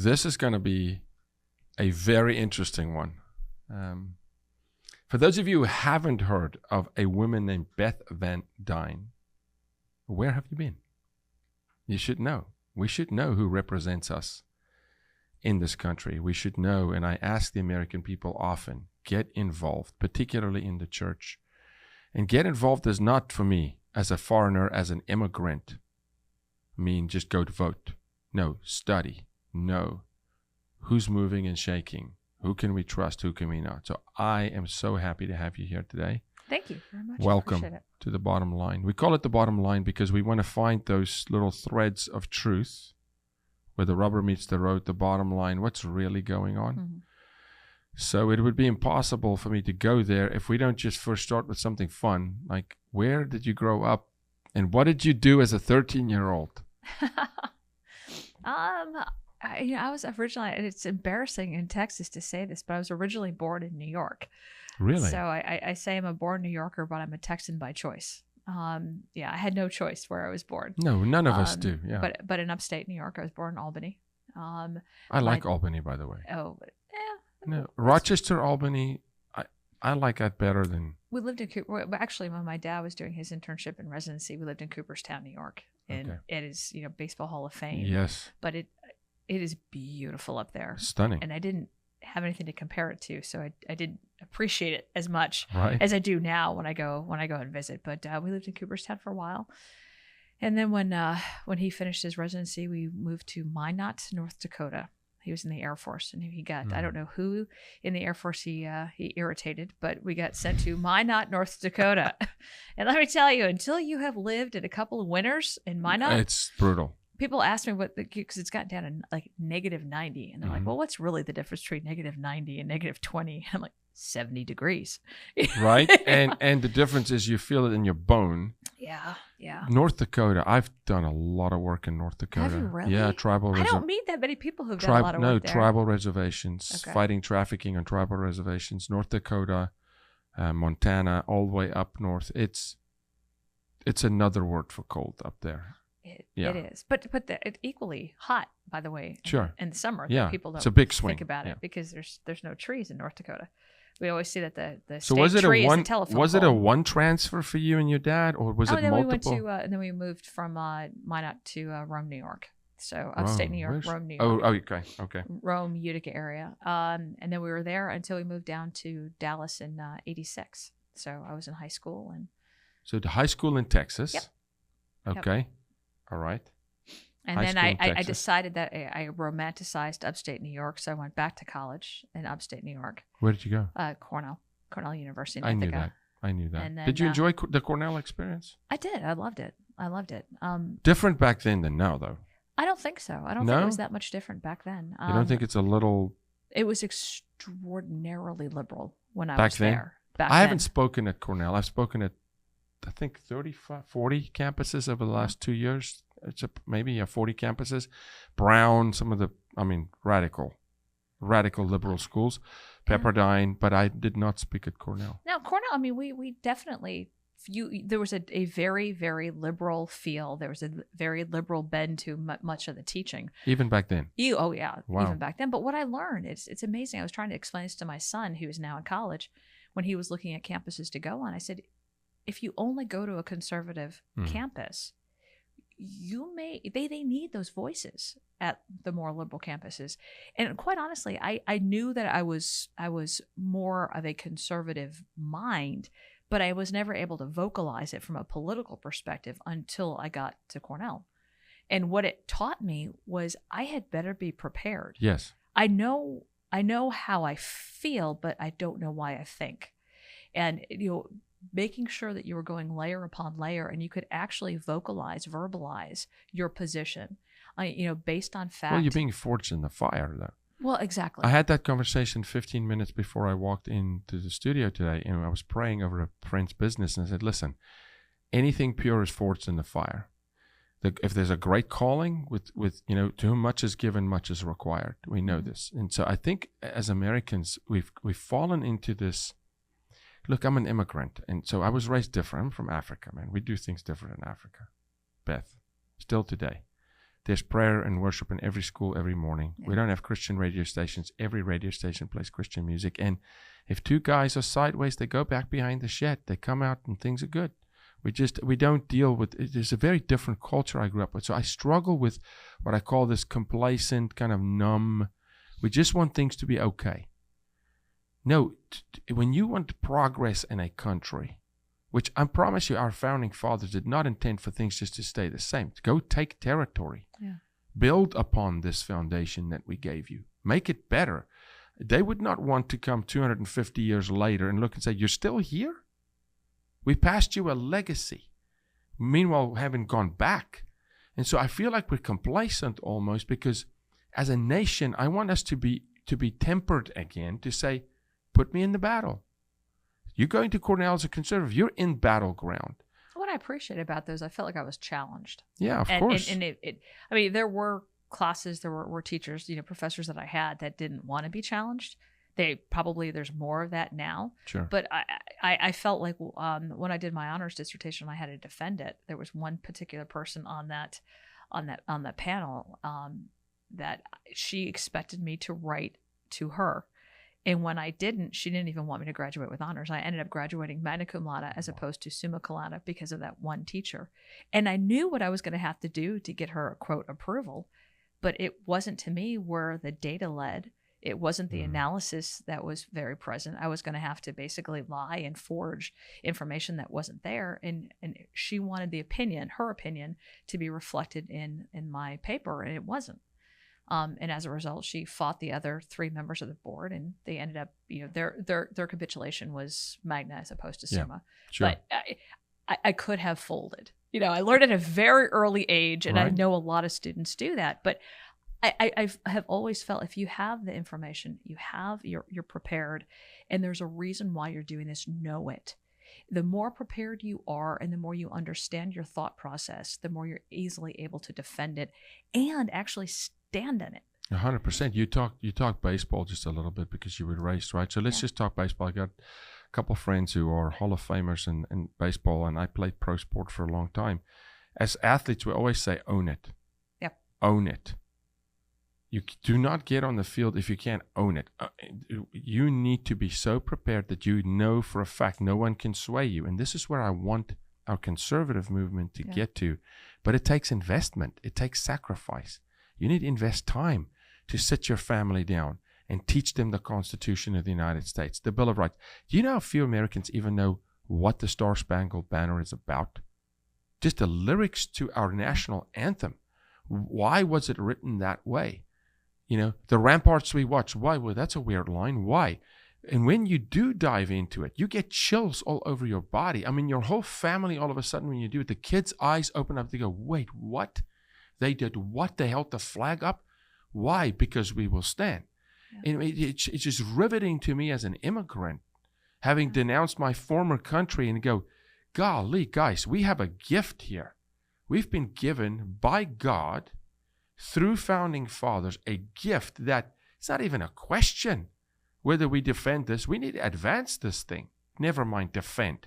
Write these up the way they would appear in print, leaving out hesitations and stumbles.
This is going to be a very interesting one. For those of you who haven't heard of a woman named Beth Van Duyne, where have you been? You should know. We should know who represents us in this country. We should know, and I ask the American people often, get involved, particularly in the church. And get involved is not for me, as a foreigner, as an immigrant, mean just go to vote. No, study. No. Who's moving and shaking? Who can we trust? Who can we not? So I am so happy to have you here today. Thank you very much. Welcome to the bottom line. We call it the bottom line because we want to find those little threads of truth where the rubber meets the road, the bottom line, what's really going on. Mm-hmm. So it would be impossible for me to go there if we don't just first start with something fun, like where did you grow up and what did you do as a 13-year-old? I was originally, and it's embarrassing in Texas to say this, but I was originally born in New York. Really? So I say I'm a born New Yorker, but I'm a Texan by choice. I had no choice where I was born. No, none of us do. Yeah. But in upstate New York, I was born in Albany. I like Albany, by the way. Oh, yeah. No, Rochester, Albany, I like that better than. We lived in Cooper. Actually, when my dad was doing his internship and residency, we lived in Cooperstown, New York, and it is Baseball Hall of Fame. Yes. But it is beautiful up there. Stunning. And I didn't have anything to compare it to, so I didn't appreciate it as much as I do now when I go and visit. But we lived in Cooperstown for a while, and then when he finished his residency, we moved to Minot, North Dakota. He was in the Air Force, and he got I don't know who in the Air Force he irritated, but we got sent to Minot, North Dakota. And let me tell you, until you have lived in a couple of winters in Minot, it's brutal. People ask me because it's gotten down to like -90, and they're like, well, what's really the difference between -90 and -20? And I'm like, 70 degrees. Right. And the difference is you feel it in your bone. Yeah. North Dakota, I've done a lot of work in North Dakota. Have you really? Yeah, tribal I don't meet that many people who've done a lot of work there. Tribal reservations, fighting trafficking on tribal reservations. North Dakota, Montana, all the way up north. It's another word for cold up there. It is, but it's equally hot, by the way. Sure. In the summer, people don't it's a big swing. think about it because there's no trees in North Dakota. We always see that the so state was it tree a is the telephone was pole. it a one transfer for you and your dad, or was it then multiple? We went to and then we moved from Minot to Rome, New York. So upstate New York, Rome, New York. Oh, okay. Rome, Utica area. And then we were there until we moved down to Dallas in '86. So I was in high school So the high school in Texas. Yep. Okay. Yep. All right. And then I decided that I romanticized upstate New York, so I went back to college in upstate New York. Where did you go? Cornell University in I Ithaca. knew that. And then, did you enjoy the Cornell experience? I did. I loved it. Different back then than now, though. I don't think so. I don't think it was that much different back then. You don't think it's a little... It was extraordinarily liberal when I was then? there. I haven't spoken at Cornell. I've spoken at, I think, 35, 40 campuses over the last 2 years. It's maybe 40 campuses. Brown, some of the, radical liberal schools, Pepperdine, but I did not speak at Cornell. No, Cornell, we definitely, there was a very, very liberal feel. There was a very liberal bend to much of the teaching. Even back then? Oh, yeah, wow. Even back then. But what I learned, it's amazing. I was trying to explain this to my son, who is now in college, when he was looking at campuses to go on. I said, if you only go to a conservative campus, they need those voices at the more liberal campuses. And quite honestly, I knew that I was more of a conservative mind, but I was never able to vocalize it from a political perspective until I got to Cornell. And what it taught me was I had better be prepared. Yes. I know how I feel, but I don't know why I think. And making sure that you were going layer upon layer and you could actually verbalize your position, based on fact. Well, you're being forged in the fire, though. Well, exactly. I had that conversation 15 minutes before I walked into the studio today, and I was praying over a friend's business, and I said, listen, anything pure is forged in the fire. If there's a great calling with to whom much is given, much is required. We know this. And so I think as Americans, we've fallen into this. Look, I'm an immigrant, and so I was raised different. I'm from Africa, man. We do things different in Africa. Beth, still today. There's prayer and worship in every school every morning. Yeah. We don't have Christian radio stations. Every radio station plays Christian music. And if two guys are sideways, they go back behind the shed. They come out and things are good. We don't deal with it. There's a very different culture I grew up with. So I struggle with what I call this complacent, kind of numb. We just want things to be okay. No, when you want progress in a country, which I promise you our founding fathers did not intend for things just to stay the same. Go take territory. Yeah. Build upon this foundation that we gave you. Make it better. They would not want to come 250 years later and look and say, you're still here? We passed you a legacy. Meanwhile, we haven't gone back. And so I feel like we're complacent almost, because as a nation, I want us to be tempered again, to say, put me in the battle. You're going to Cornell as a conservative. You're in battleground. What I appreciate about those, I felt like I was challenged. Yeah, of course. And I mean, there were classes, there were teachers, professors that I had that didn't want to be challenged. There's more of that now. Sure. But I felt like when I did my honors dissertation, I had to defend it. There was one particular person on that panel that she expected me to write to her. And when I didn't, she didn't even want me to graduate with honors. I ended up graduating magna cum laude as opposed to summa cum laude because of that one teacher. And I knew what I was going to have to do to get her, quote, approval. But it wasn't, to me, where the data led. It wasn't the analysis that was very present. I was going to have to basically lie and forge information that wasn't there. And she wanted her opinion, to be reflected in my paper, and it wasn't. And as a result, she fought the other three members of the board, and they ended up, their capitulation was magna as opposed to summa. Sure. But I could have folded. I learned at a very early age, and Right. I know a lot of students do that. But I have always felt, if you have the information, you're prepared, and there's a reason why you're doing this, know it. The more prepared you are, and the more you understand your thought process, the more you're easily able to defend it and actually stand in it. 100%. You talk baseball just a little bit because you were raised, right? So let's just talk baseball. I got a couple of friends who are Hall of Famers in baseball, and I played pro sport for a long time. As athletes, we always say, own it. Yep. Own it. You do not get on the field if you can't own it. You need to be so prepared that you know for a fact no one can sway you. And this is where I want our conservative movement to get to. But it takes investment. It takes sacrifice. You need to invest time to sit your family down and teach them the Constitution of the United States, the Bill of Rights. Do you know how few Americans even know what the Star-Spangled Banner is about? Just the lyrics to our national anthem. Why was it written that way? The ramparts we watch, why? Well, that's a weird line. Why? And when you do dive into it, you get chills all over your body. I mean, your whole family, all of a sudden, when you do it, the kids' eyes open up. They go, wait, what? They did what? They held the flag up? Why? Because we will stand. Yeah. And it's just riveting to me as an immigrant, having denounced my former country, and go, golly, guys, we have a gift here. We've been given by God, through founding fathers, a gift that it's not even a question whether we defend this. We need to advance this thing. Never mind defend.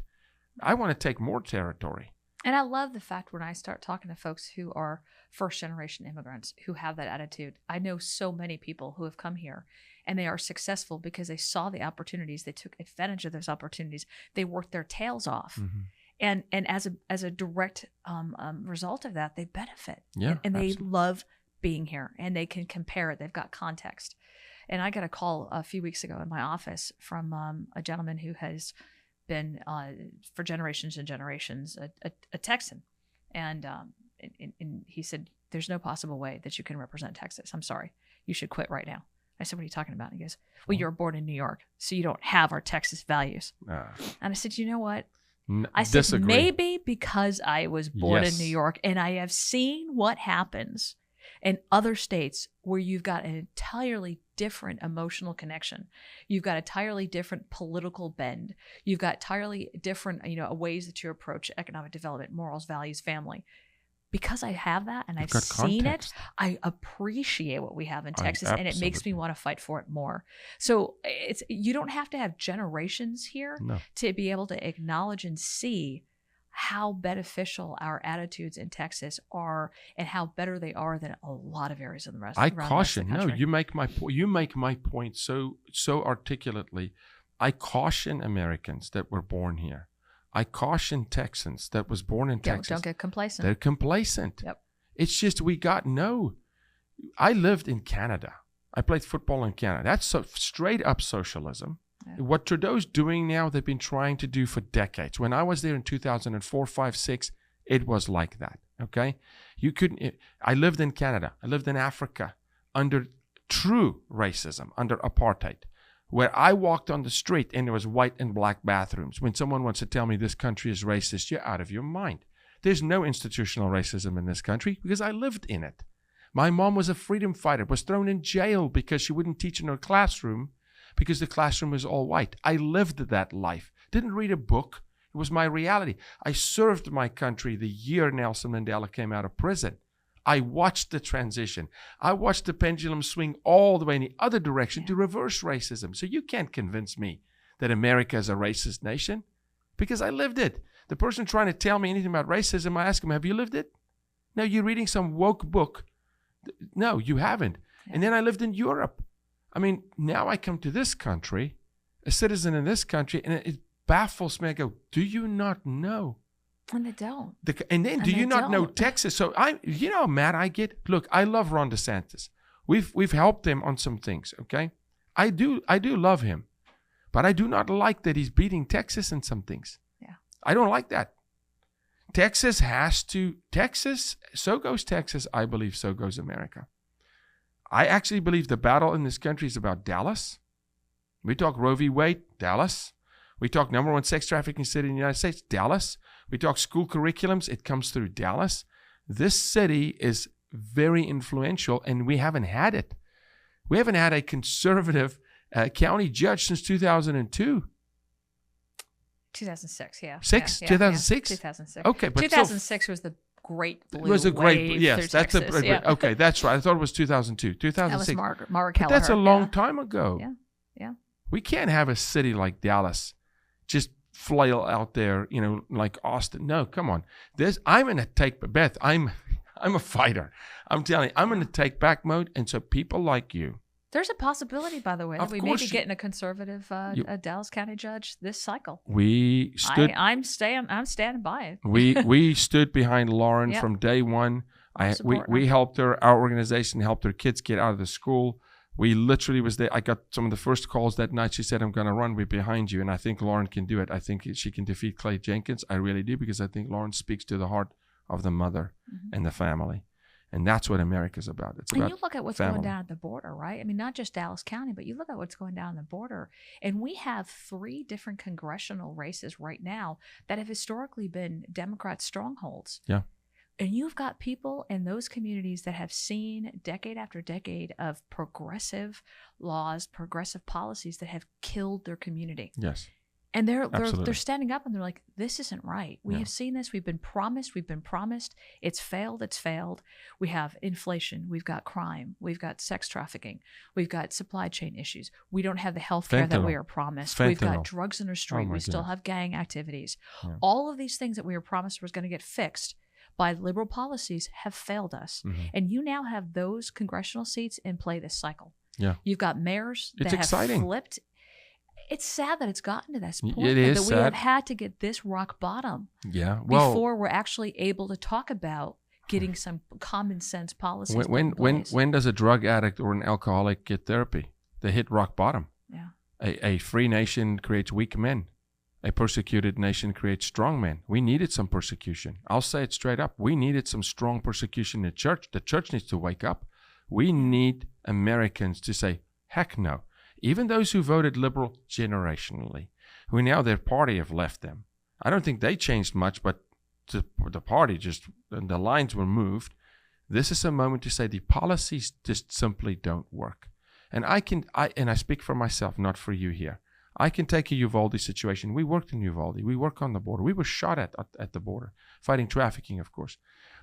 I want to take more territory. And I love the fact when I start talking to folks who are first-generation immigrants who have that attitude. I know so many people who have come here, and they are successful because they saw the opportunities. They took advantage of those opportunities. They worked their tails off. Mm-hmm. And as a direct result of that, they benefit. Yeah, and they love being here, and they can compare it. They've got context. And I got a call a few weeks ago in my office from a gentleman who has been for generations and generations a Texan, and he said, "There's no possible way that you can represent Texas. I'm sorry, you should quit right now." I said, "What are you talking about?" And he goes, "Well, you were born in New York, so you don't have our Texas values." And I said, "You know what?" I said, disagree. Maybe because I was born in New York, and I have seen what happens in other states where you've got an entirely different emotional connection. You've got a entirely different political bend. You've got entirely different, ways that you approach economic development, morals, values, family. Because I have that and I've seen it, I appreciate what we have in Texas, and it makes me want to fight for it more. So you don't have to have generations here to be able to acknowledge and see how beneficial our attitudes in Texas are and how better they are than a lot of areas in the rest. I around the rest of caution. the No, country. you make my point so articulately. I caution Americans that were born here. I caution Texans that was born in Texas. Don't get complacent. They're complacent. Yep. It's just I lived in Canada. I played football in Canada. That's straight up socialism. Yeah. What Trudeau's doing now, they've been trying to do for decades. When I was there in 2004, 5, 6, it was like that. Okay? I lived in Canada. I lived in Africa under true racism, under apartheid, where I walked on the street and there was white and black bathrooms. When someone wants to tell me this country is racist, you're out of your mind. There's no institutional racism in this country because I lived in it. My mom was a freedom fighter, was thrown in jail because she wouldn't teach in her classroom because the classroom was all white. I lived that life. Didn't read a book. It was my reality. I served my country the year Nelson Mandela came out of prison. I watched the transition. I watched the pendulum swing all the way in the other direction to reverse racism. So you can't convince me that America is a racist nation because I lived it. The person trying to tell me anything about racism, I ask him, have you lived it? No, you're reading some woke book. No, you haven't. Yeah. And then I lived in Europe. I mean, now I come to this country, a citizen in this country, and it baffles me. I go, do you not know? And they don't. And then, do you not know Texas? So how mad I get? Look, I love Ron DeSantis. We've helped him on some things, okay? I do love him. But I do not like that he's beating Texas in some things. Yeah. I don't like that. Texas, so goes Texas, I believe, so goes America. I actually believe the battle in this country is about Dallas. We talk Roe v. Wade, Dallas. We talk number one sex trafficking city in the United States, Dallas. We talk school curriculums, it comes through Dallas. This city is very influential, and we haven't had it. We haven't had a conservative county judge since 2002. 2006, yeah. 2006? 2006. Okay, but 2006 was the great blue wave yes, that's Texas. Okay, that's right. I thought it was 2002. 2006. That was Margaret Kelleher. That's a long time ago. Yeah. We can't have a city like Dallas just flail out there, like Austin. No, come on. I'm going to take, Beth, I'm a fighter. I'm telling you, I'm going to take back mode. And so people like you. There's a possibility, by the way, that we may be getting a conservative Dallas County judge this cycle. We stood. I'm standing by it. we stood behind Lauren from day one. We helped her. Our organization helped her kids get out of the school. We literally was there. I got some of the first calls that night. She said, I'm going to run. We're behind you. And I think Lauren can do it. I think she can defeat Clay Jenkins. I really do, because I think Lauren speaks to the heart of the mother and the family. And that's what America's about. It's about you look at what's going down at the border, right? I mean, not just Dallas County, but you look at what's going down the border. And we have 3 different congressional races right now that have historically been Democrat strongholds. Yeah. And you've got people in those communities that have seen decade after decade of progressive laws, progressive policies that have killed their community. Yes. And they're standing up and they're like, this isn't right. We have seen this. We've been promised. It's failed. We have inflation. We've got crime. We've got sex trafficking. We've got supply chain issues. We don't have the health care that we are promised. We've got drugs in our street. We still have gang activities. Yeah. All of these things that we were promised was going to get fixed by liberal policies have failed us. Mm-hmm. And you now have those congressional seats in play this cycle. Yeah. You've got mayors that have flipped. It's sad that it's gotten to this point. It is that we have had to get this rock bottom before we're actually able to talk about getting some common sense policies. When does a drug addict or an alcoholic get therapy? They hit rock bottom. Yeah. A free nation creates weak men. A persecuted nation creates strong men. We needed some persecution. I'll say it straight up. We needed some strong persecution in the church. The church needs to wake up. We need Americans to say, heck no. Even those who voted liberal generationally, who now their party have left them. I don't think they changed much, but the party the lines were moved. This is a moment to say the policies just simply don't work. And I speak for myself, not for you here. I can take a Uvalde situation. We worked in Uvalde. We work on the border. We were shot at the border, fighting trafficking, of course.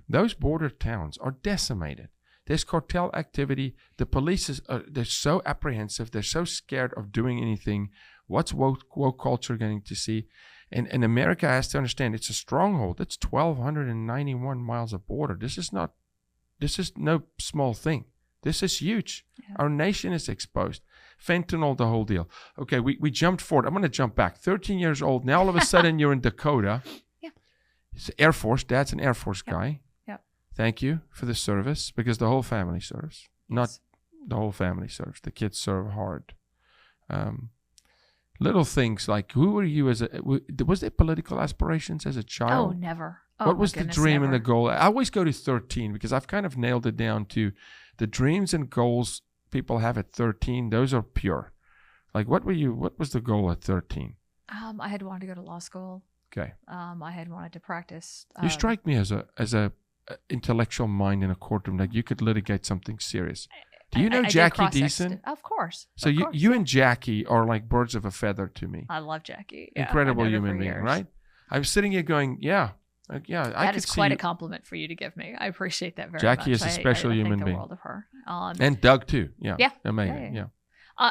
Those border towns are decimated. There's cartel activity. The police they're so apprehensive. They're so scared of doing anything. What's woke culture going to see? And America has to understand it's a stronghold. It's 1,291 miles of border. This is no small thing. This is huge. Yeah. Our nation is exposed. Fentanyl, the whole deal. Okay, we jumped forward. I'm going to jump back. 13 years old. Now all of a sudden you're in Dakota. Yeah. It's Air Force. Dad's an Air Force guy. Yeah. Thank you for the service, because the whole family serves. Not the whole family serves. The kids serve hard. Little things like, who were you was there political aspirations as a child? Oh, never. Oh, what was the dream never. and the goal? I always go to 13 because I've kind of nailed it down to the dreams and goals people have at 13. Those are pure. Like, what was the goal at 13? I had wanted to go to law school. Okay. I had wanted to practice. You strike me as a intellectual mind in a courtroom. Like, you could litigate something serious. Do you know Jackie Deason? Of course. So you and Jackie are like birds of a feather to me. I love Jackie. Yeah, incredible human being, right? I was sitting here going, yeah. That is quite a compliment for you to give me. I appreciate that very much. Jackie is a special human being. I think the world of her. And Doug too. Yeah. Amazing. Yeah.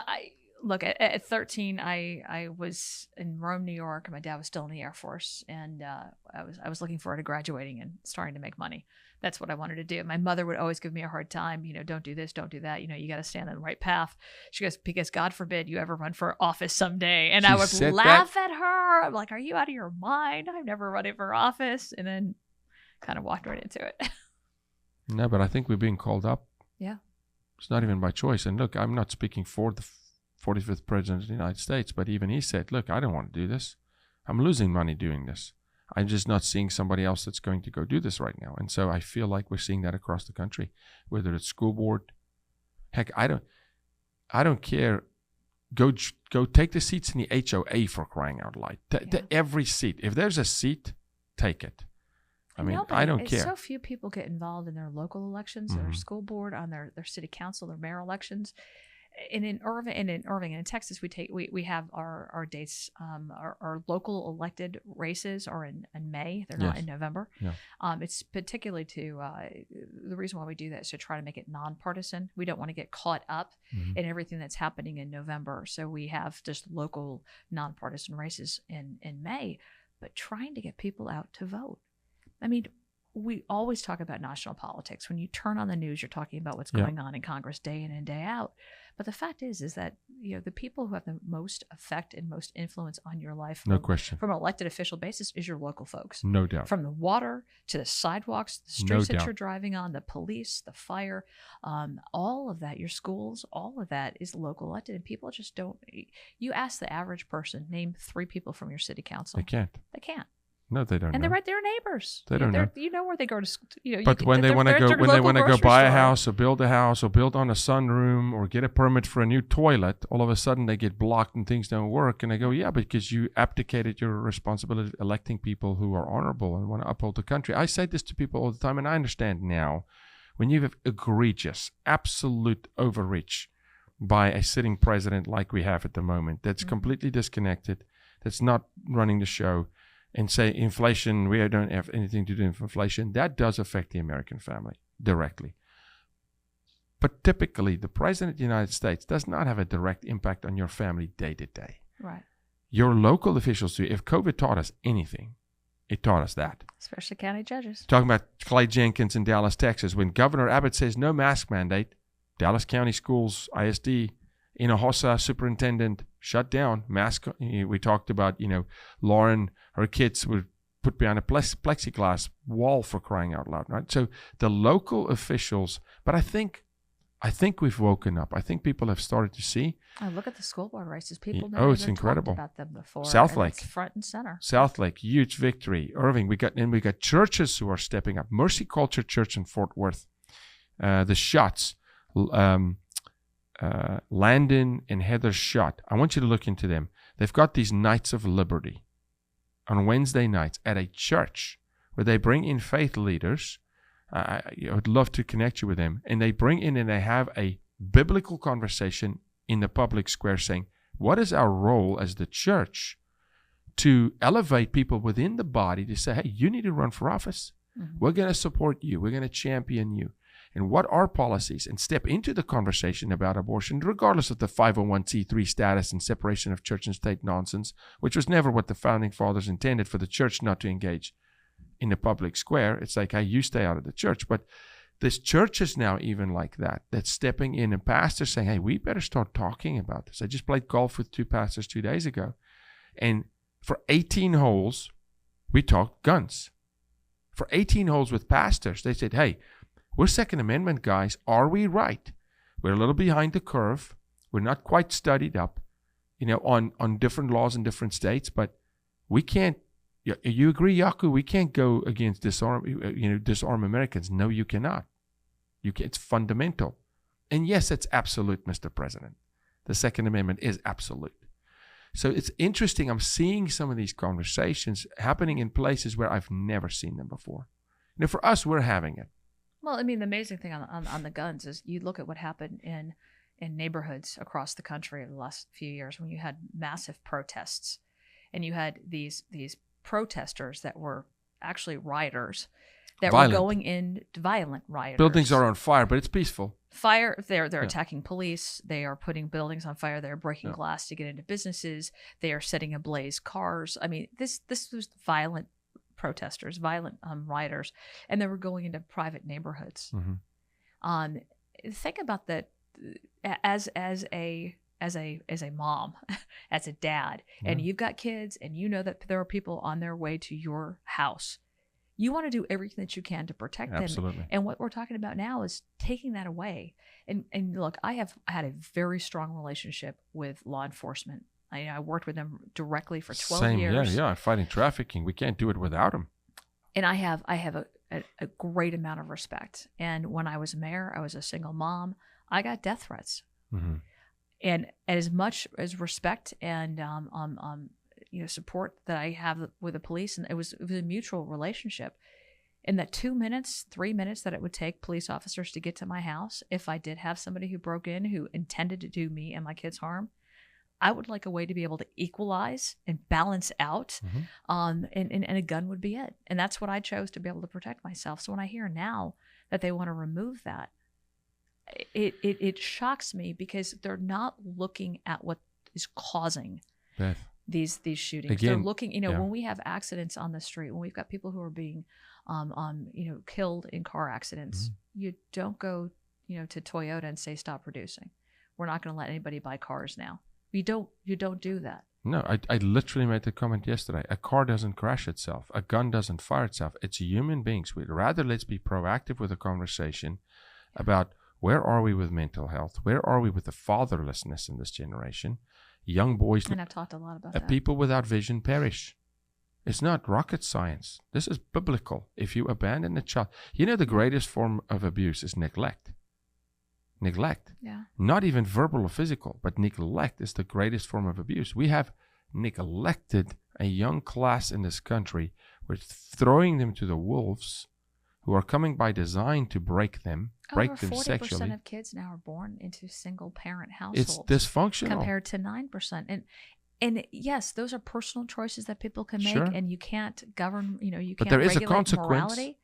Look, at 13, I was in Rome, New York. My dad was still in the Air Force, and I was looking forward to graduating and starting to make money. That's what I wanted to do. My mother would always give me a hard time. Don't do this, don't do that. You got to stand on the right path. She goes, because God forbid you ever run for office someday. And I would laugh at her. I'm like, are you out of your mind? I'm never running for office. And then kind of walked right into it. No, but I think we're being called up. Yeah. It's not even by choice. And look, I'm not speaking for the 45th president of the United States, but even he said, look, I don't want to do this. I'm losing money doing this. I'm just not seeing somebody else that's going to go do this right now. And so I feel like we're seeing that across the country, whether it's school board. Heck, I don't care. Go take the seats in the HOA, for crying out loud. Every seat. If there's a seat, take it. I don't care. So few people get involved in their local elections, their school board, on their city council, their mayor elections. And in Irving and in Texas, we have our dates. Our local elected races are in May. They're not in November. Yeah. It's particularly the reason why we do that is to try to make it nonpartisan. We don't want to get caught up in everything that's happening in November. So we have just local nonpartisan races in May, but trying to get people out to vote. I mean, we always talk about national politics. When you turn on the news, you're talking about what's going on in Congress day in and day out. But the fact is that the people who have the most effect and most influence on your life, no question, from an elected official basis, is your local folks. No doubt. From the water to the sidewalks, the streets that you're driving on, the police, the fire, all of that, your schools, all of that is local elected. And people just don't. You ask the average person, name 3 people from your city council. They can't. No, they don't. And they're right there, neighbors. They don't know. You know where they go to. But when they want to go buy a house or build on a sunroom or get a permit for a new toilet, all of a sudden they get blocked and things don't work. And they go, yeah, because you abdicated your responsibility of electing people who are honorable and want to uphold the country. I say this to people all the time, and I understand now, when you have egregious, absolute overreach by a sitting president like we have at the moment, that's completely disconnected, that's not running the show, and say inflation, we don't have anything to do with inflation, that does affect the American family directly. But typically, the President of the United States does not have a direct impact on your family day to day. Right. Your local officials do. If COVID taught us anything, it taught us that. Especially county judges. Talking about Clay Jenkins in Dallas, Texas. When Governor Abbott says no mask mandate, Dallas County Schools, ISD, Hinojosa superintendent shut down mask. We talked about, Lauren, her kids were put behind a plexiglass wall, for crying out loud, right? So the local officials, but I think we've woken up. I think people have started to see. Oh, look at the school board races. People never it's incredible. Talked about them before. Southlake, it's front and center. Southlake, huge victory. Irving, we got churches who are stepping up. Mercy Culture Church in Fort Worth, the Shots. Landon and Heather Schott. I want you to look into them. They've got these Nights of Liberty on Wednesday nights at a church where they bring in faith leaders. I would love to connect you with them. And they bring in and they have a biblical conversation in the public square saying, what is our role as the church to elevate people within the body to say, hey, you need to run for office. Mm-hmm. We're going to support you. We're going to champion you. and what are policies, and step into the conversation about abortion, regardless of the 501c3 status and separation of church and state nonsense, which was never what the founding fathers intended, for the church not to engage in the public square. It's like, hey, you stay out of the church. But this church is now even like that, that's stepping in, and pastors saying, hey, we better start talking about this. I just played golf with 2 pastors 2 days ago, and for 18 holes, we talked guns. For 18 holes with pastors, they said, hey, we're Second Amendment guys. Are we right? We're a little behind the curve. We're not quite studied up, on different laws in different states, but we can't. You agree, Jaco? We can't go against disarm Americans. No, you cannot. It's fundamental. And yes, it's absolute, Mr. President. The Second Amendment is absolute. So it's interesting. I'm seeing some of these conversations happening in places where I've never seen them before. For us, we're having it. Well, I mean, the amazing thing on the guns is you look at what happened in neighborhoods across the country in the last few years when you had massive protests, and you had these protesters that were actually rioters that were going in, violent rioters. Buildings are on fire, but it's peaceful. They're attacking police. They are putting buildings on fire. They're breaking glass to get into businesses. They are setting ablaze cars. I mean, this was violent protesters, violent rioters, and they were going into private neighborhoods. Mm-hmm. Think about that as a mom, as a dad, and you've got kids, and you know that there are people on their way to your house. You want to do everything that you can to protect them. Absolutely. And what we're talking about now is taking that away. And look, I have had a very strong relationship with law enforcement. I worked with them directly for 12 years. Yeah, fighting trafficking. We can't do it without them. And I have a great amount of respect. And when I was mayor, I was a single mom. I got death threats. Mm-hmm. And as much as respect and support that I have with the police, and it was a mutual relationship. In that 2 minutes, 3 minutes that it would take police officers to get to my house, if I did have somebody who broke in who intended to do me and my kids harm, I would like a way to be able to equalize and balance out, and a gun would be it. And that's what I chose to be able to protect myself. So when I hear now that they want to remove that, it shocks me, because they're not looking at what is causing Beth, these shootings. Again, they're looking, when we have accidents on the street, when we've got people who are being killed in car accidents, you don't go to Toyota and say stop producing. We're not going to let anybody buy cars now. You don't do that. No, I literally made the comment yesterday. A car doesn't crash itself. A gun doesn't fire itself. It's human beings. Let's be proactive with a conversation about where are we with mental health? Where are we with the fatherlessness in this generation? Young boys, and I've talked a lot about that. People without vision perish. It's not rocket science. This is biblical. If you abandon a child, the greatest form of abuse is neglect. Neglect. Yeah. Not even verbal or physical, but neglect is the greatest form of abuse. We have neglected a young class in this country. We're throwing them to the wolves, who are coming by design to break them sexually. 40% of kids now are born into single-parent households. It's dysfunctional. Compared to 9%. And yes, those are personal choices that people can make, and you can't govern, you can't but there is regulate a consequence. Morality.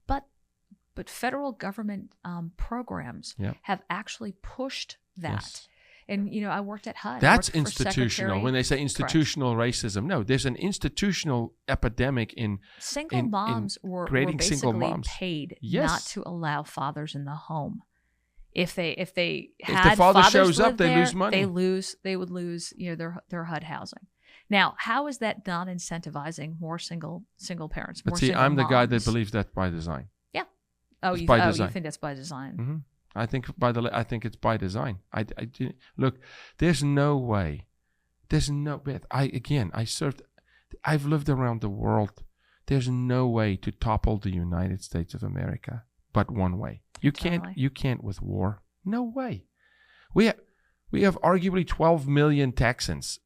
But federal government programs have actually pushed that. Yes. And, I worked at HUD. That's institutional. When they say institutional racism, no, there's an institutional epidemic in single moms were basically paid not to allow fathers in the home. If the father shows up, they lose money. They would lose, their HUD housing. Now, how is that not incentivizing more single parents? But see, I'm the guy that believes that by design. Yeah. You think that's by design? Mm-hmm. I think it's by design. Look, there's no way. There's no Beth. I've lived around the world. There's no way to topple the United States of America but one way. You can't with war. No way. We have arguably 12 million Texans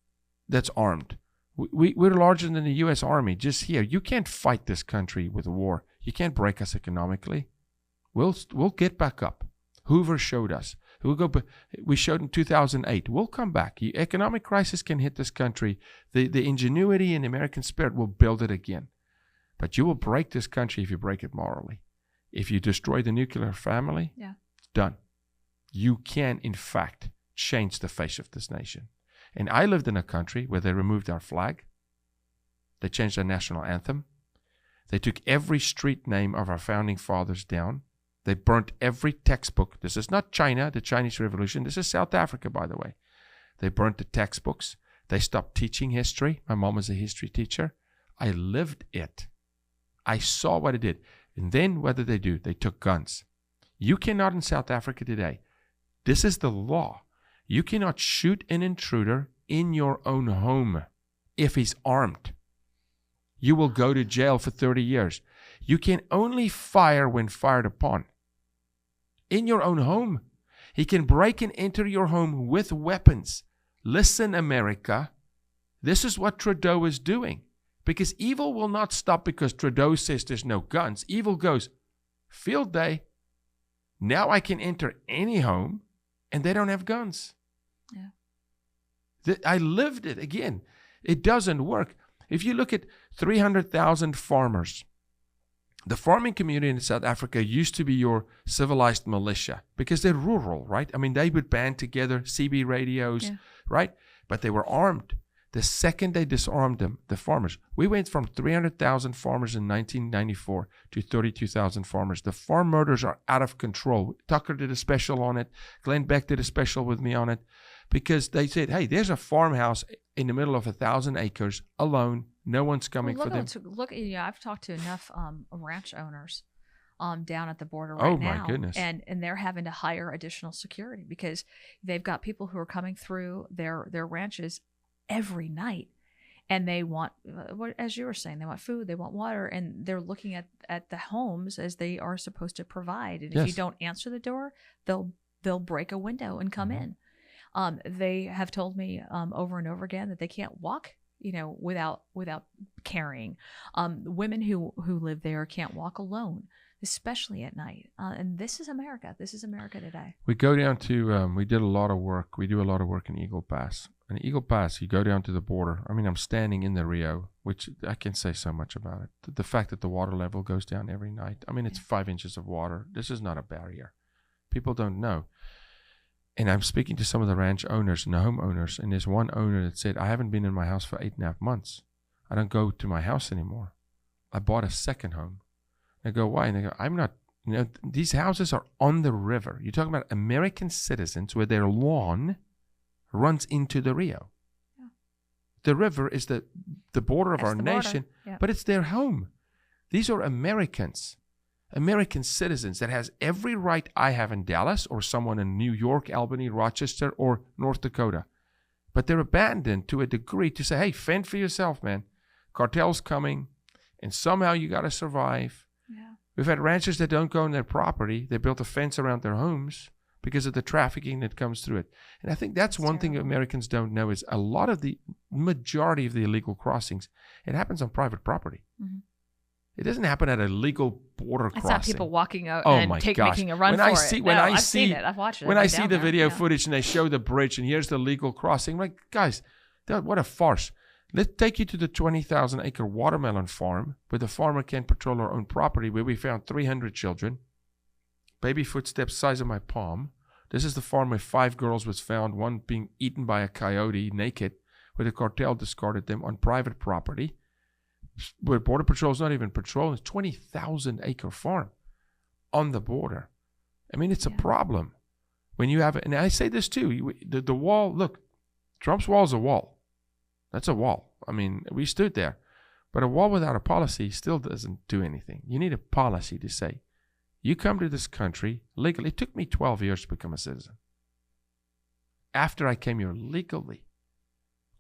that's armed. We're larger than the U.S. Army just here. You can't fight this country with war. You can't break us economically. We'll get back up. Hoover showed us. We showed in 2008. We'll come back. The economic crisis can hit this country. The ingenuity and the American spirit will build it again. But you will break this country if you break it morally. If you destroy the nuclear family, it's done. You can, in fact, change the face of this nation. And I lived in a country where they removed our flag. They changed our national anthem. They took every street name of our founding fathers down. They burnt every textbook. This is not China, the Chinese Revolution. This is South Africa, by the way. They burnt the textbooks. They stopped teaching history. My mom was a history teacher. I lived it. I saw what it did. And then what did they do? They took guns. You cannot in South Africa today. This is the law. You cannot shoot an intruder in your own home if he's armed. You will go to jail for 30 years. You can only fire when fired upon. In your own home. He can break and enter your home with weapons. Listen, America. This is what Trudeau is doing. Because evil will not stop because Trudeau says there's no guns. Evil goes, field day. Now I can enter any home and they don't have guns. Yeah. I lived it again. It doesn't work. If you look at 300,000 farmers, the farming community in South Africa used to be your civilized militia because they're rural, right? I mean, they would band together, CB radios, right? But they were armed. The second they disarmed them, the farmers, we went from 300,000 farmers in 1994 to 32,000 farmers. The farm murders are out of control. Tucker did a special on it. Glenn Beck did a special with me on it because they said, hey, there's a farmhouse in the middle of 1,000 acres alone. No one's coming for them. I've talked to enough ranch owners down at the border right now. Oh, my goodness. And they're having to hire additional security because they've got people who are coming through their ranches every night, and they want, as you were saying, they want food, they want water, and they're looking at the homes as they are supposed to provide. And if you don't answer the door, they'll break a window and come in. They have told me over and over again that they can't walk, without carrying. Women who live there can't walk alone, especially at night. And this is America. This is America today. We go down to, we did a lot of work. We do a lot of work in Eagle Pass. In Eagle Pass, you go down to the border. I mean, I'm standing in the Rio, which I can say so much about it. The fact that the water level goes down every night. I mean, it's 5 inches of water. This is not a barrier. People don't know. And I'm speaking to some of the ranch owners and the home owners, and there's one owner that said, I haven't been in my house for 8.5 months. I don't go to my house anymore. I bought a second home. They go, why? And they go, I'm not, these houses are on the river. You're talking about American citizens where their lawn runs into the Rio. Yeah. The river is the border of our nation, but it's their home. These are Americans, American citizens that has every right I have in Dallas or someone in New York, Albany, Rochester, or North Dakota. But they're abandoned to a degree to say, hey, fend for yourself, man. Cartel's coming, and somehow you got to survive. Yeah. We've had ranchers that don't go on their property. They built a fence around their homes because of the trafficking that comes through it. And I think that's one thing Americans don't know is a lot of the majority of the illegal crossings, it happens on private property. Mm-hmm. It doesn't happen at a legal border crossing. It's not people walking out and making a run for it. I've seen it. I've watched it. When I see the video footage and they show the bridge and here's the legal crossing, I'm like, guys, what a farce. Let's take you to the 20,000 acre watermelon farm where the farmer can patrol our own property where we found 300 children. Baby footsteps size of my palm. This is the farm where 5 girls was found, one being eaten by a coyote naked, where the cartel discarded them on private property. Where Border Patrol is not even patrolling. It's 20,000 acre farm on the border. I mean, it's a problem. When you have, and I say this too, the wall, look, Trump's wall is a wall. That's a wall. I mean, we stood there. But a wall without a policy still doesn't do anything. You need a policy to say, you come to this country legally. It took me 12 years to become a citizen. After I came here legally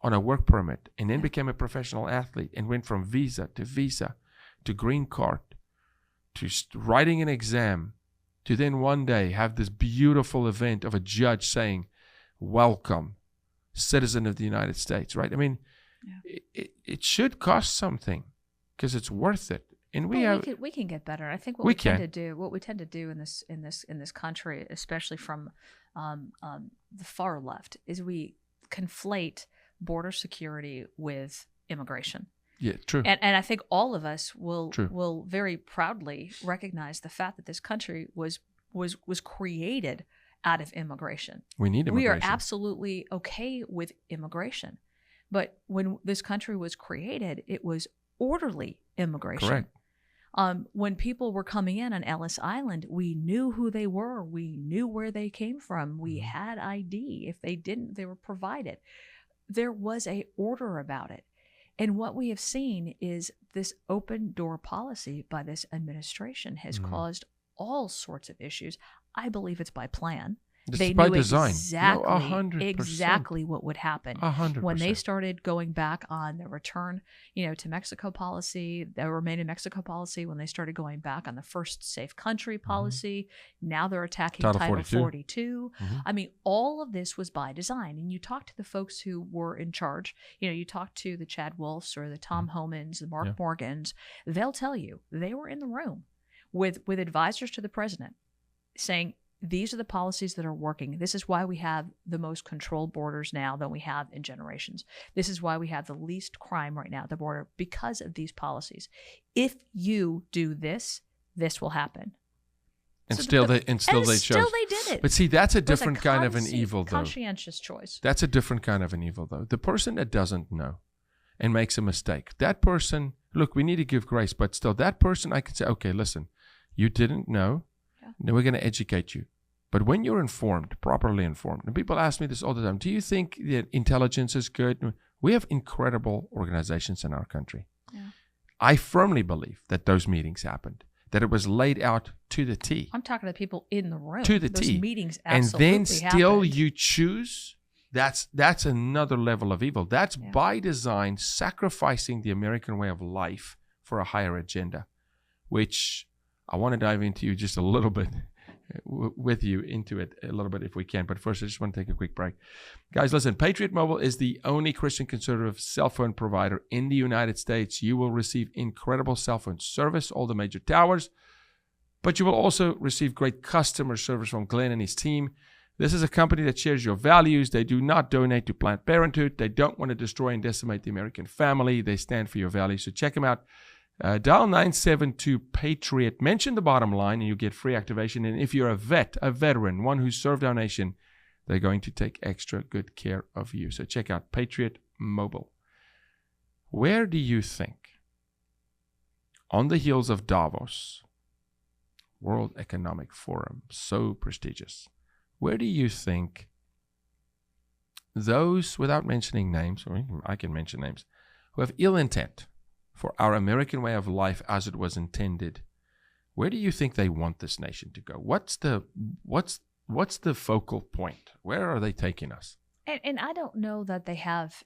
on a work permit and then became a professional athlete and went from visa to green card to writing an exam to then one day have this beautiful event of a judge saying, welcome, citizen of the United States, right? I mean, it should cost something because it's worth it. And we can get better. I think what we tend to do in this country, especially from the far left, is we conflate border security with immigration. Yeah, true. And I think all of us will True. will very proudly recognize the fact that this country was created out of immigration. We need We are immigration. absolutely okay with immigration. But when this country was created, it was orderly immigration. Correct. When people were coming in on Ellis Island, we knew who they were. We knew where they came from. We had ID. If they didn't, they were provided. There was a order about it. And what we have seen is this open door policy by this administration has caused all sorts of issues. I believe it's by plan. This They is by knew design. exactly, 100%. exactly what would happen 100%. when they started going back on the return, to Mexico policy, the Remain in Mexico policy. When they started going back on the first safe country policy, now they're attacking Title 42. I mean, all of this was by design. And you talk to the folks who were in charge. You talk to the Chad Wolfs or the Tom Homans, the Mark Morgans. They'll tell you they were in the room with advisors to the president saying, these are the policies that are working. This is why we have the most controlled borders now than we have in generations. This is why we have the least crime right now at the border, because of these policies. If you do this, this will happen. And So still the- they chose. Still they did it. But see, that's a It was different kind of an evil, though. Conscientious choice. That's a different kind of an evil, though. The person that doesn't know and makes a mistake, that person, look, we need to give grace, but still, that person, I can say, okay, listen, you didn't know. Now we're going to educate you. But when you're informed, properly informed, and people ask me this all the time, do you think that intelligence is good? We have incredible organizations in our country. Yeah. I firmly believe that those meetings happened, that it was laid out to the T. I'm talking to people in the room. To the Those T. meetings And absolutely then still happened. you choose. That's another level of evil. That's by design sacrificing the American way of life for a higher agenda, which I want to dive into just a little bit with you into it a little bit if we can. But first, I just want to take a quick break. Guys, listen, Patriot Mobile is the only Christian conservative cell phone provider in the United States. You will receive incredible cell phone service, all the major towers, but you will also receive great customer service from Glenn and his team. This is a company that shares your values. They do not donate to Planned Parenthood. They don't want to destroy and decimate the American family. They stand for your values. So check them out. Dial 972-PATRIOT. Mention the bottom line and you get free activation. And if you're a veteran, one who served our nation, they're going to take extra good care of you. So check out Patriot Mobile. Where do you think, on the heels of Davos, World Economic Forum, so prestigious, where do you think those, without mentioning names, or I can mention names, who have ill intent for our American way of life as it was intended, where do you think they want this nation to go? What's the focal point? Where are they taking us? And I don't know that they have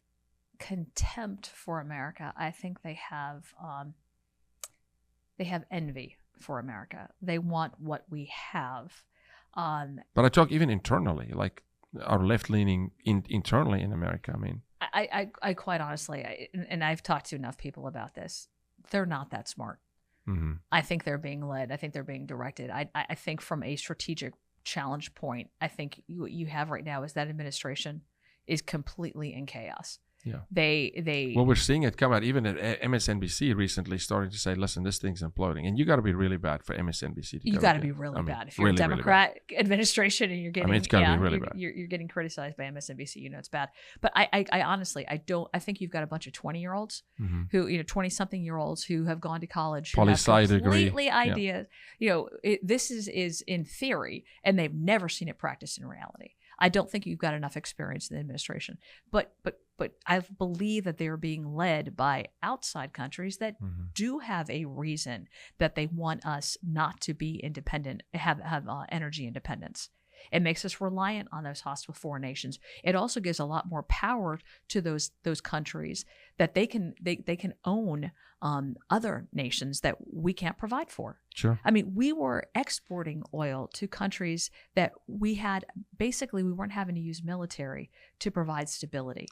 contempt for America. I think they have envy for America. They want what we have. But I talk even internally, like our left-leaning internally in America. I mean, I quite honestly, and I've talked to enough people about this, they're not that smart. mm-hmm. I think they're being led. I think they're being directed. I think from a strategic challenge point, I think what you have right now is that administration is completely in chaos. Yeah. Well, we're seeing it come out. Even at MSNBC recently starting to say, listen, this thing's imploding. And you got to be really bad for MSNBC to You got to be really bad. If you're a Democrat administration and you're getting, it's got to be really bad. You're getting criticized by MSNBC, it's bad. But I honestly, I think you've got a bunch of 20-year-olds who, 20-something-year-olds who have gone to college, who have completely ideas. This is in theory, and they've never seen it practiced in reality. I don't think you've got enough experience in the administration, but I believe that they are being led by outside countries that do have a reason that they want us not to be independent, have energy independence. It makes us reliant on those hostile foreign nations. It also gives a lot more power to those countries that they can own other nations that we can't provide for. Sure. I mean, we were exporting oil to countries that we weren't having to use military to provide stability.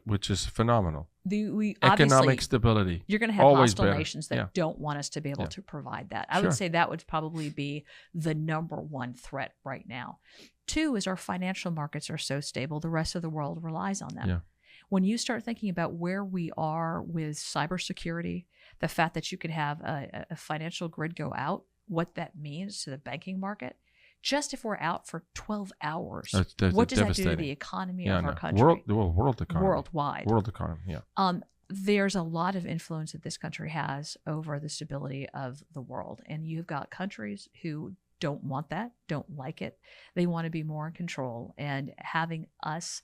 Which is phenomenal. Economic stability. You're going to have always hostile better. nations that don't want us to be able to provide that. I Sure. would say that would probably be the number one threat right now. 2 is our financial markets are so stable, the rest of the world relies on them. Yeah. when you start thinking about where we are with cybersecurity, the fact that you could have a financial grid go out, what that means to the banking market, just if we're out for 12 hours, what does that do to the economy of our country? World economy. Worldwide. World economy, yeah. There's a lot of influence that this country has over the stability of the world. And you've got countries who don't want that, don't like it. They want to be more in control. And having us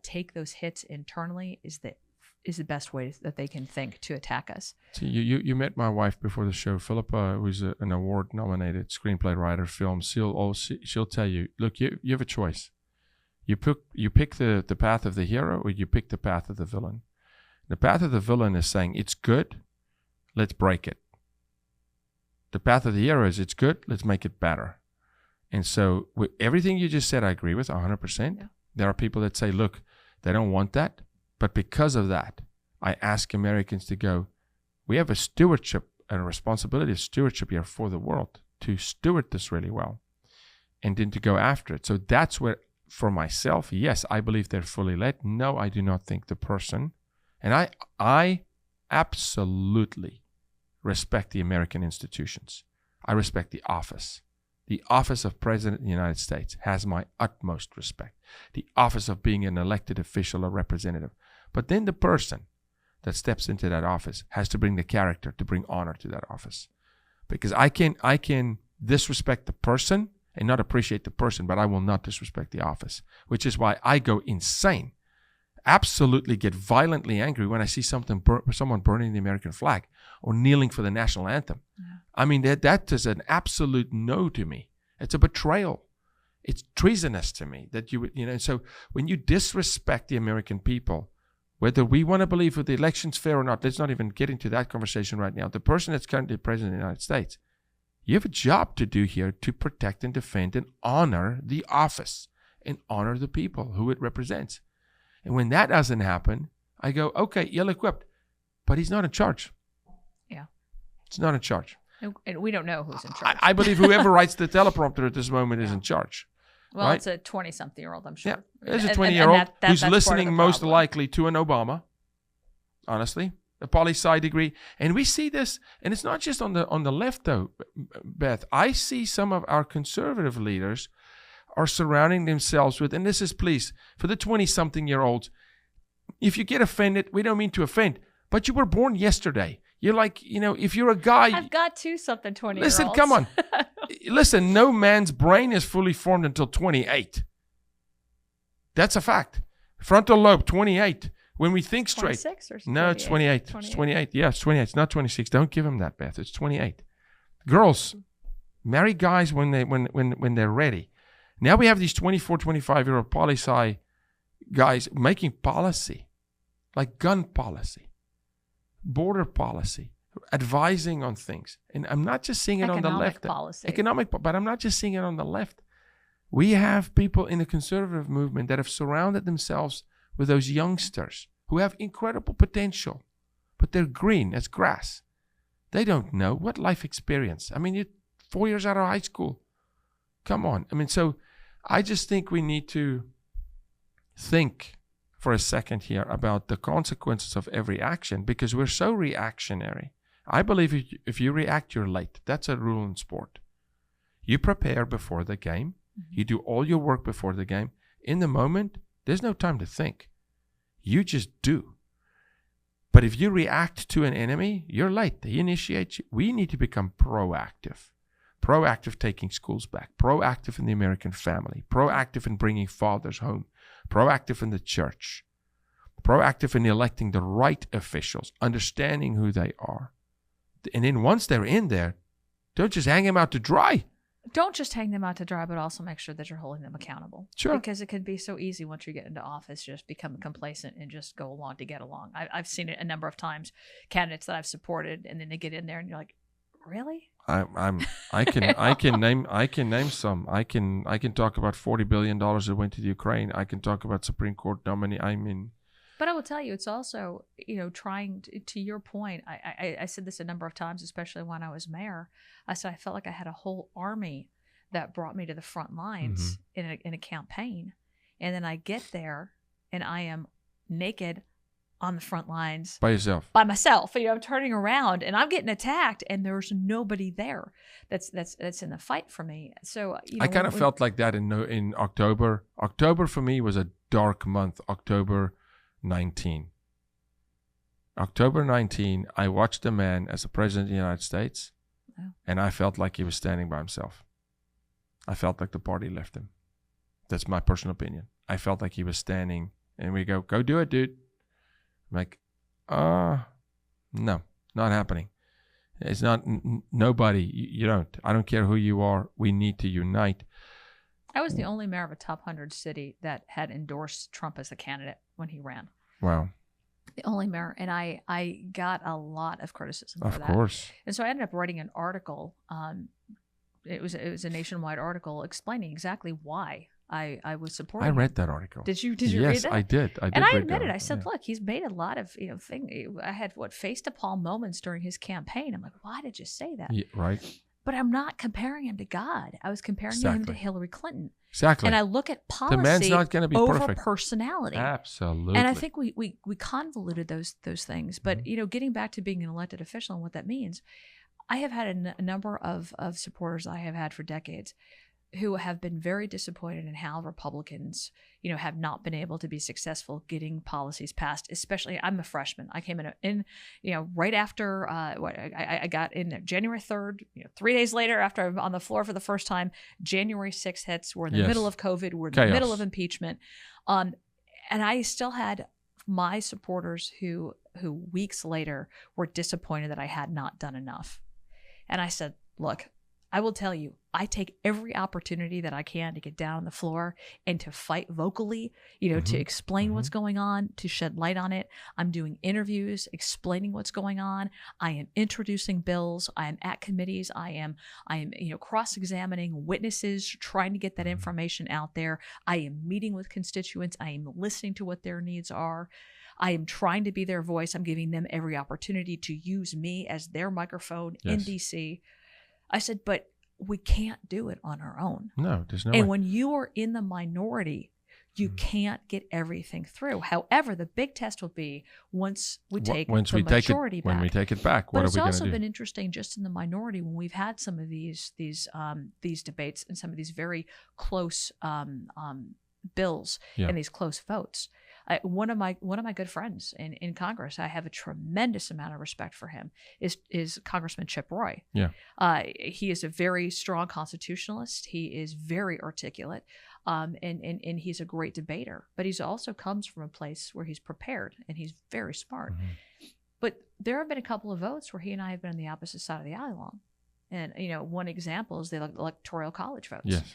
take those hits internally is the best way that they can think to attack us. So you met my wife before the show, Philippa, who's an award-nominated screenplay writer, film. She'll tell you, look, you have a choice. You pick the path of the hero, or you pick the path of the villain. The path of the villain is saying, it's good, let's break it. The path of the hero is, it's good, let's make it better. And so with everything you just said, I agree with 100%. Yeah. There are people that say, look, they don't want that. But because of that, I ask Americans to go, we have a stewardship and a responsibility of stewardship here for the world to steward this really well and then to go after it. So that's where, for myself, yes, I believe they're fully led. No, I do not think the person, and I absolutely respect the American institutions. I respect the office. The office of President of the United States has my utmost respect. The office of being an elected official or representative. But then the person that steps into that office has to bring the character, to bring honor to that office. Because I can disrespect the person and not appreciate the person, but I will not disrespect the office, which is why I go insane, absolutely get violently angry when I see someone burning the American flag or kneeling for the national anthem. Yeah. I mean, that is an absolute no to me. It's a betrayal. It's treasonous to me that you would, so when you disrespect the American people, whether we want to believe that the election's fair or not, let's not even get into that conversation right now. The person that's currently president of the United States, you have a job to do here to protect and defend and honor the office and honor the people who it represents. And when that doesn't happen, I go, okay, ill-equipped, but he's not in charge. Yeah. He's not in charge. And we don't know who's in charge. I believe whoever writes the teleprompter at this moment is in charge. Well, right? It's a 20-something-year-old, I'm sure. Yeah, it's a 20-year-old who's listening most likely to an Obama, honestly, a poli-sci degree. And we see this, and it's not just on the left, though, Beth. I see some of our conservative leaders are surrounding themselves with, and this is, please, for the 20-something-year-olds, if you get offended, we don't mean to offend, but you were born yesterday. You're like, if you're a guy. I've got 20-something-20-year-olds. Listen, come on. Listen, no man's brain is fully formed until 28. That's a fact. Frontal lobe, 28. When we think straight. 26 or no, it's 28. It's 28. Yeah, it's 28. It's not 26. Don't give him that, Beth. It's 28. Girls, marry guys when they're ready. Now we have these 24, 25-year-old poli-sci guys making policy, like gun policy, border policy, advising on things. And I'm not just seeing it on the left. But I'm not just seeing it on the left. We have people in the conservative movement that have surrounded themselves with those youngsters who have incredible potential, but they're green as grass. They don't know what life experience. I mean, you're 4 years out of high school. Come on. I mean, so I just think we need to think for a second here about the consequences of every action, because we're so reactionary. I believe if you react, you're late. That's a rule in sport. You prepare before the game. Mm-hmm. You do all your work before the game. In the moment, there's no time to think. You just do. But if you react to an enemy, you're late. They initiate you. We need to become proactive. Proactive taking schools back. Proactive in the American family. Proactive in bringing fathers home. Proactive in the church. Proactive in electing the right officials. Understanding who they are. And then once they're in there, don't just hang them out to dry. Don't just hang them out to dry, but also make sure that you're holding them accountable. Sure. Because it can be so easy once you get into office, just become complacent and just go along to get along. I've seen it a number of times, candidates that I've supported, and then they get in there and you're like, really? I can name some. I can talk about $40 billion that went to the Ukraine. I can talk about Supreme Court nominee. But I will tell you, it's also, trying to your point. I said this a number of times, especially when I was mayor. I said I felt like I had a whole army that brought me to the front lines in a campaign. And then I get there and I am naked on the front lines By yourself. by myself. I'm turning around and I'm getting attacked, and there's nobody there that's in the fight for me. So I kind of felt like that in October. October for me was a dark month. October 19. October 19, I watched a man as the president of the United States, and I felt like he was standing by himself. I felt like the party left him. That's my personal opinion. I felt like he was standing, and we go do it, dude. I'm like, no, not happening. It's not, nobody, you don't. I don't care who you are. We need to unite. I was the only mayor of a top 100 city that had endorsed Trump as a candidate when he ran. Wow. The only mayor. And I got a lot of criticism for that. Of course. And so I ended up writing an article. It was a nationwide article explaining exactly why I was supporting. I read that article. Did you yes, read that? I did. And I admitted, I said, look, he's made a lot of, I had face to palm moments during his campaign. I'm like, why did you say that? Yeah, right. But I'm not comparing him to God. I was comparing him to Hillary Clinton. Exactly. And I look at policy the man's not going to be over perfect. personality. Absolutely. And I think we convoluted those things. But, getting back to being an elected official and what that means, I have had a number of supporters I have had for decades who have been very disappointed in how Republicans, have not been able to be successful getting policies passed. Especially, I'm a freshman. I came in right after I got in January 3rd. 3 days later, after I'm on the floor for the first time, January 6th hits. We're in the middle of COVID. We're in the middle of impeachment, and I still had my supporters who weeks later were disappointed that I had not done enough. And I said, look, I will tell you, I take every opportunity that I can to get down on the floor and to fight vocally, to explain what's going on, to shed light on it. I'm doing interviews, explaining what's going on. I am introducing bills. I am at committees. I am, cross-examining witnesses, trying to get that information out there. I am meeting with constituents. I am listening to what their needs are. I am trying to be their voice. I'm giving them every opportunity to use me as their microphone in DC. I said, but we can't do it on our own. No, there's no way. way. And when you are in the minority, you can't get everything through. However, the big test will be once we take the majority back. When we take it back, what are we going to do? But it's also been interesting just in the minority when we've had some of these debates and some of these very close bills and these close votes. One of my good friends in Congress, I have a tremendous amount of respect for him, is Congressman Chip Roy. Yeah. He is a very strong constitutionalist. He is very articulate, and he's a great debater. But he's also comes from a place where he's prepared and he's very smart. But there have been a couple of votes where he and I have been on the opposite side of the aisle on. And one example is the Electoral College votes. Yes.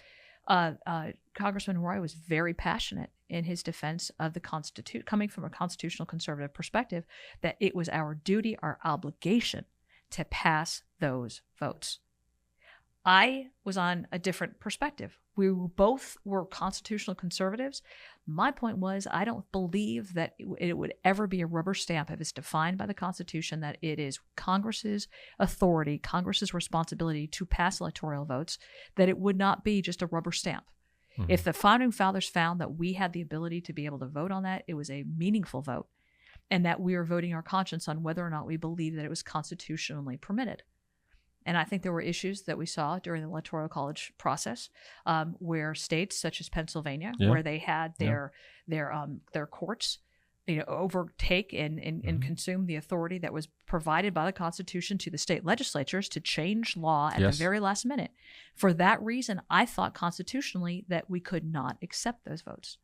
Congressman Roy was very passionate in his defense of the Constitution, coming from a constitutional conservative perspective, that it was our duty, our obligation to pass those votes. I was on a different perspective. We both were constitutional conservatives. My point was, I don't believe that it would ever be a rubber stamp if it's defined by the Constitution that it is Congress's authority, Congress's responsibility to pass electoral votes, that it would not be just a rubber stamp. If the Founding Fathers found that we had the ability to be able to vote on that, it was a meaningful vote, and that we were voting our conscience on whether or not we believed that it was constitutionally permitted. And I think there were issues that we saw during the Electoral College process where states such as Pennsylvania, where they had their courts, overtake and consume the authority that was provided by the Constitution to the state legislatures to change law at the very last minute. For that reason, I thought constitutionally that we could not accept those votes.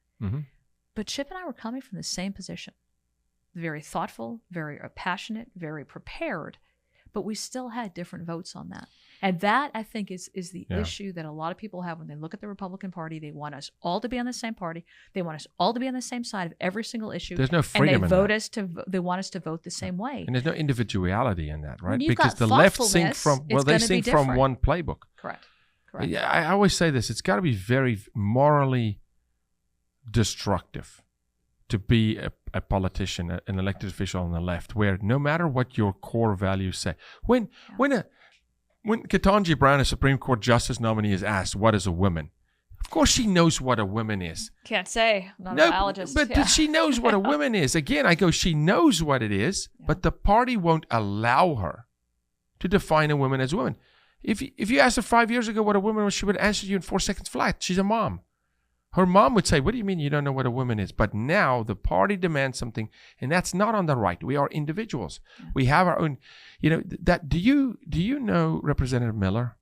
But Chip and I were coming from the same position. Very thoughtful, very passionate, very prepared, but we still had different votes on that. And that, I think, is the issue that a lot of people have when they look at the Republican Party. They want us all to be on the same party. They want us all to be on the same side of every single issue. There's no freedom in that. They want us to vote the same way. And there's no individuality in that, right? Because the left sing from, they sing from one playbook. Correct. Yeah, I always say this. It's got to be very morally destructive to be a politician, an elected official on the left, where no matter what your core values say, when Ketanji Brown, a Supreme Court justice nominee, is asked, what is a woman? Of course, she knows what a woman is. Can't say. I'm not No, a biologist. but Yeah. she knows what a woman is. Again, I go, she knows what it is, but the party won't allow her to define a woman as a woman. If you asked her 5 years ago what a woman was, she would answer you in 4 seconds flat. She's a mom. Her mom would say, what do you mean you don't know what a woman is? But now the party demands something, and that's not on the right. We are individuals. Yeah. We have our own, that, do you know Representative Miller?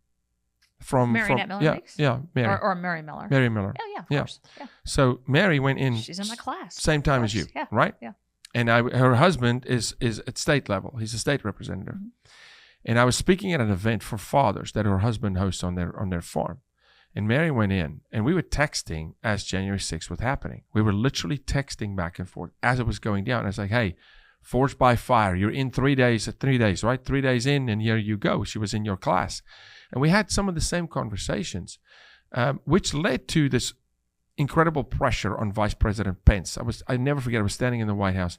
Marionette Miller? Yeah, Mary. Or Mary Miller. Mary Miller. Oh, yeah, of course. Yeah. So Mary went in. She's in my class. Same time as you, right? Yeah. And her husband is at state level. He's a state representative. Mm-hmm. And I was speaking at an event for fathers that her husband hosts on their farm. And Mary went in, and we were texting as January 6th was happening. We were literally texting back and forth as it was going down. I was like, hey, forged by fire. You're in 3 days, right? 3 days in, and here you go. She was in your class. And we had some of the same conversations, which led to this incredible pressure on Vice President Pence. I never forget, I was standing in the White House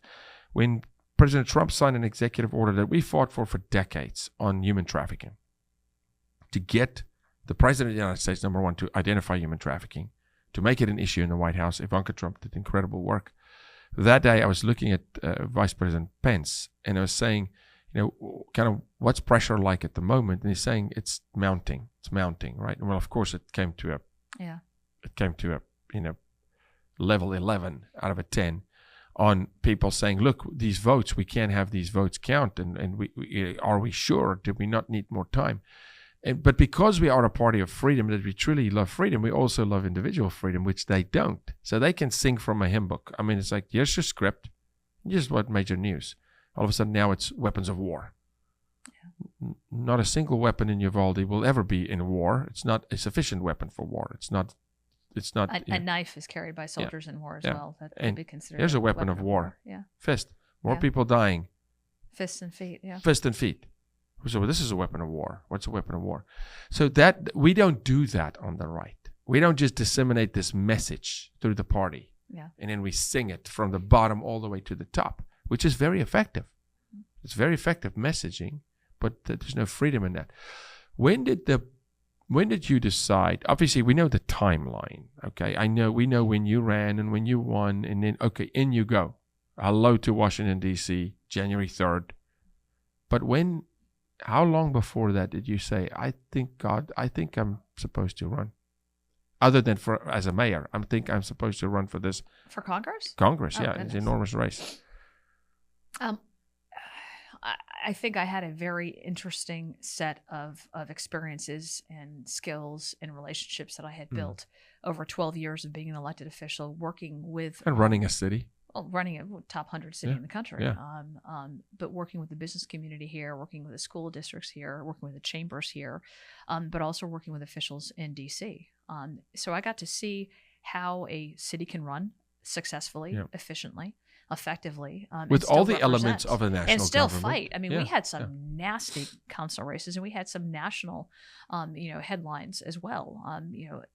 when President Trump signed an executive order that we fought for decades on human trafficking. To get the President of the United States, number one, to identify human trafficking, to make it an issue in the White House. Ivanka Trump did incredible work. That day, I was looking at Vice President Pence, and I was saying, kind of what's pressure like at the moment? And he's saying it's mounting, right? And well, of course, it came to a level 11 out of a 10 on people saying, look, these votes, we can't have these votes count, and we are we sure? Do we not need more time? But because we are a party of freedom, that we truly love freedom, we also love individual freedom, which they don't. So they can sing from a hymn book. I mean, it's like, here's your script. Here's what major news. All of a sudden now it's weapons of war. Yeah. Not a single weapon in Uvalde will ever be in war. It's not a sufficient weapon for war. It's not. A knife is carried by soldiers in war as well. That and would be considered. There's a weapon of war. Yeah. Fist. More people dying. Fists and feet. Yeah. Fist and feet. So this is a weapon of war. What's a weapon of war? So that we don't do that on the right. We don't just disseminate this message through the party, and then we sing it from the bottom all the way to the top, which is very effective. It's very effective messaging, but there's no freedom in that. When did you decide? Obviously, we know the timeline. Okay, we know when you ran and when you won, and then in you go. Hello to Washington D.C., January 3rd. But how long before that did you say, I think I'm supposed to run? Other than as a mayor, I think I'm supposed to run for this. For Congress? Congress, yeah. It's an enormous race. I think I had a very interesting set of experiences and skills and relationships that I had built over 12 years of being an elected official, working with... And running a city. Running a top 100 city in the country, yeah. But working with the business community here, working with the school districts here, working with the chambers here, but also working with officials in D.C. So I got to see how a city can run successfully, efficiently, effectively, with all the elements of a national and still government. Fight. I mean, we had some nasty council races, and we had some national, headlines as well.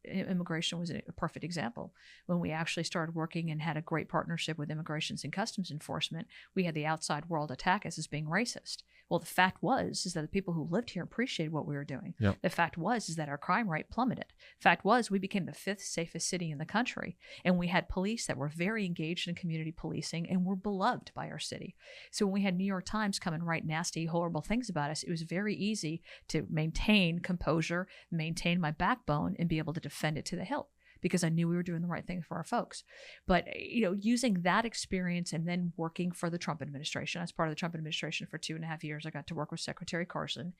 Immigration was a perfect example. When we actually started working and had a great partnership with Immigrations and Customs Enforcement, we had the outside world attack us as being racist. Well, the fact is that the people who lived here appreciated what we were doing. Yep. The fact is that our crime rate plummeted. Fact was, we became the 5th safest city in the country, and we had police that were very engaged in community policing and were beloved by our city. So when we had New York Times come and write nasty, horrible things about us, it was very easy to maintain composure, maintain my backbone, and be able to defend it to the hilt, because I knew we were doing the right thing for our folks. But, using that experience and then working for the Trump administration, as part of the Trump administration for 2.5 years, I got to work with Secretary Carson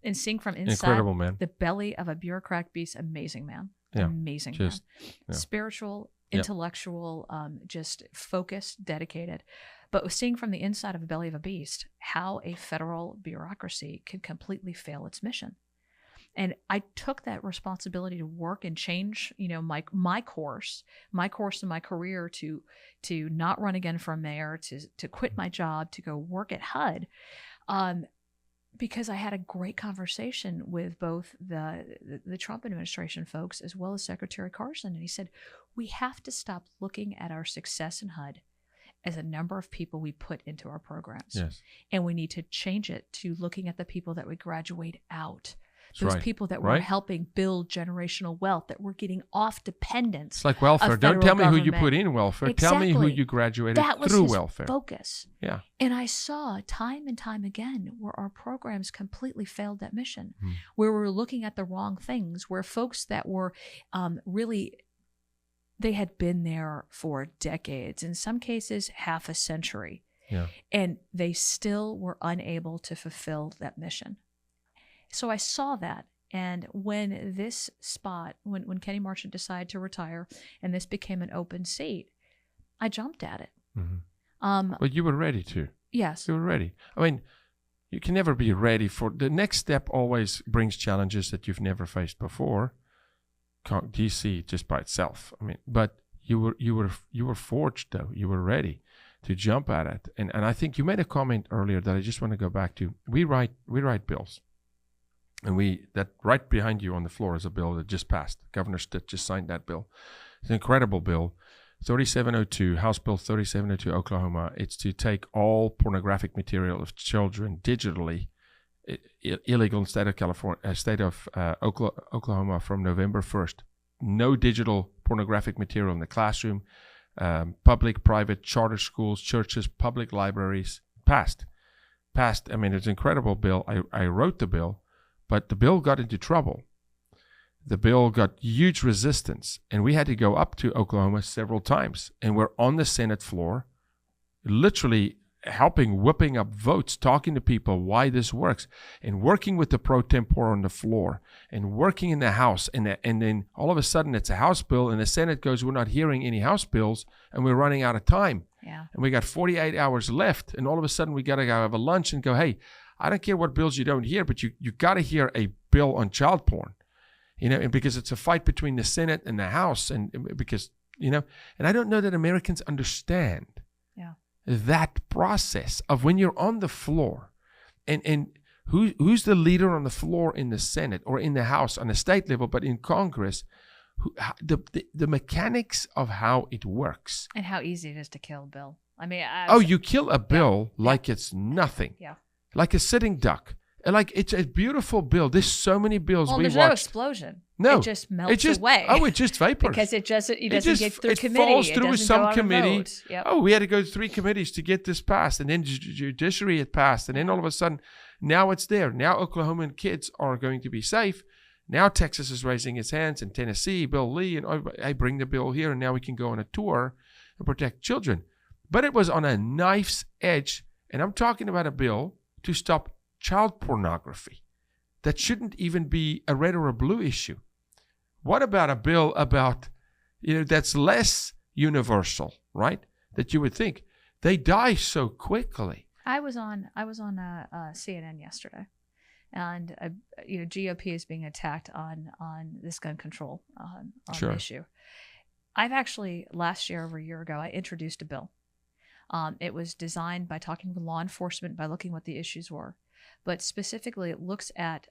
and seeing from inside the belly of a bureaucrat beast, amazing man, amazing man, spiritual, intellectual, just focused, dedicated. But seeing from the inside of the belly of a beast how a federal bureaucracy could completely fail its mission. And I took that responsibility to work and change, my course in my career to not run again for mayor, to quit my job, to go work at HUD, because I had a great conversation with both the Trump administration folks as well as Secretary Carson, and he said, we have to stop looking at our success in HUD as a number of people we put into our programs, and we need to change it to looking at the people that would graduate out. those right. people that were Right. helping build generational wealth, that were getting off dependence. It's like welfare. of Don't tell me federal who you put government. in welfare. Tell me who Exactly. you graduated That was through his welfare. focus. Yeah. And I saw time and time again where our programs completely failed that mission, Hmm. where we were looking at the wrong things, where folks that were really, they had been there for decades, in some cases half a century, Yeah. and they still were unable to fulfill that mission. So I saw that. And when this spot, when Kenny Marchant decided to retire and this became an open seat, I jumped at it. Mm-hmm. But you were ready to. Yes. You were ready. I mean, you can never be ready for the next step. Always brings challenges that you've never faced before. DC just by itself. I mean, but you were forged though. You were ready to jump at it. And I think you made a comment earlier that I just want to go back to. We write bills. And that right behind you on the floor is a bill that just passed. Governor Stitt just signed that bill. It's an incredible bill. 3702, House Bill 3702, Oklahoma. It's to take all pornographic material of children digitally illegal in the state of Oklahoma from November 1st. No digital pornographic material in the classroom, public, private, charter schools, churches, public libraries. Passed. I mean, it's an incredible bill. I wrote the bill. But the bill got into trouble. The bill got huge resistance, and we had to go up to Oklahoma several times. And we're on the Senate floor, literally whipping up votes, talking to people why this works, and working with the pro tempore on the floor, and working in the House. And then all of a sudden it's a House bill, and the Senate goes, we're not hearing any House bills, and we're running out of time. Yeah. And we got 48 hours left, and all of a sudden we got to go have a lunch and go, hey, I don't care what bills you don't hear, but you got to hear a bill on child porn, and because it's a fight between the Senate and the House, and because, and I don't know that Americans understand that process of when you're on the floor, and who's the leader on the floor in the Senate or in the House on the state level, but in Congress, the mechanics of how it works. And how easy it is to kill a bill. I mean, you kill a bill like it's nothing. Yeah. Like a sitting duck. Like, it's a beautiful bill. There's so many bills we there's watched. No explosion. No. It just melts away. Oh, it's just vapor. Because it doesn't get through it committee. Falls through it some committee. Yep. Oh, we had to go to 3 committees to get this passed. And then judiciary had passed. And then all of a sudden, now it's there. Now Oklahoman kids are going to be safe. Now Texas is raising its hands, and Tennessee, Bill Lee, and I bring the bill here, and now we can go on a tour and protect children. But it was on a knife's edge. And I'm talking about a bill to stop child pornography. That shouldn't even be a red or a blue issue. What about a bill about, that's less universal, right? That you would think they die so quickly. I was on CNN yesterday, and GOP is being attacked on this gun control issue. I've actually last year, over a year ago, I introduced a bill. It was designed by talking with law enforcement, by looking what the issues were. But specifically, it looks at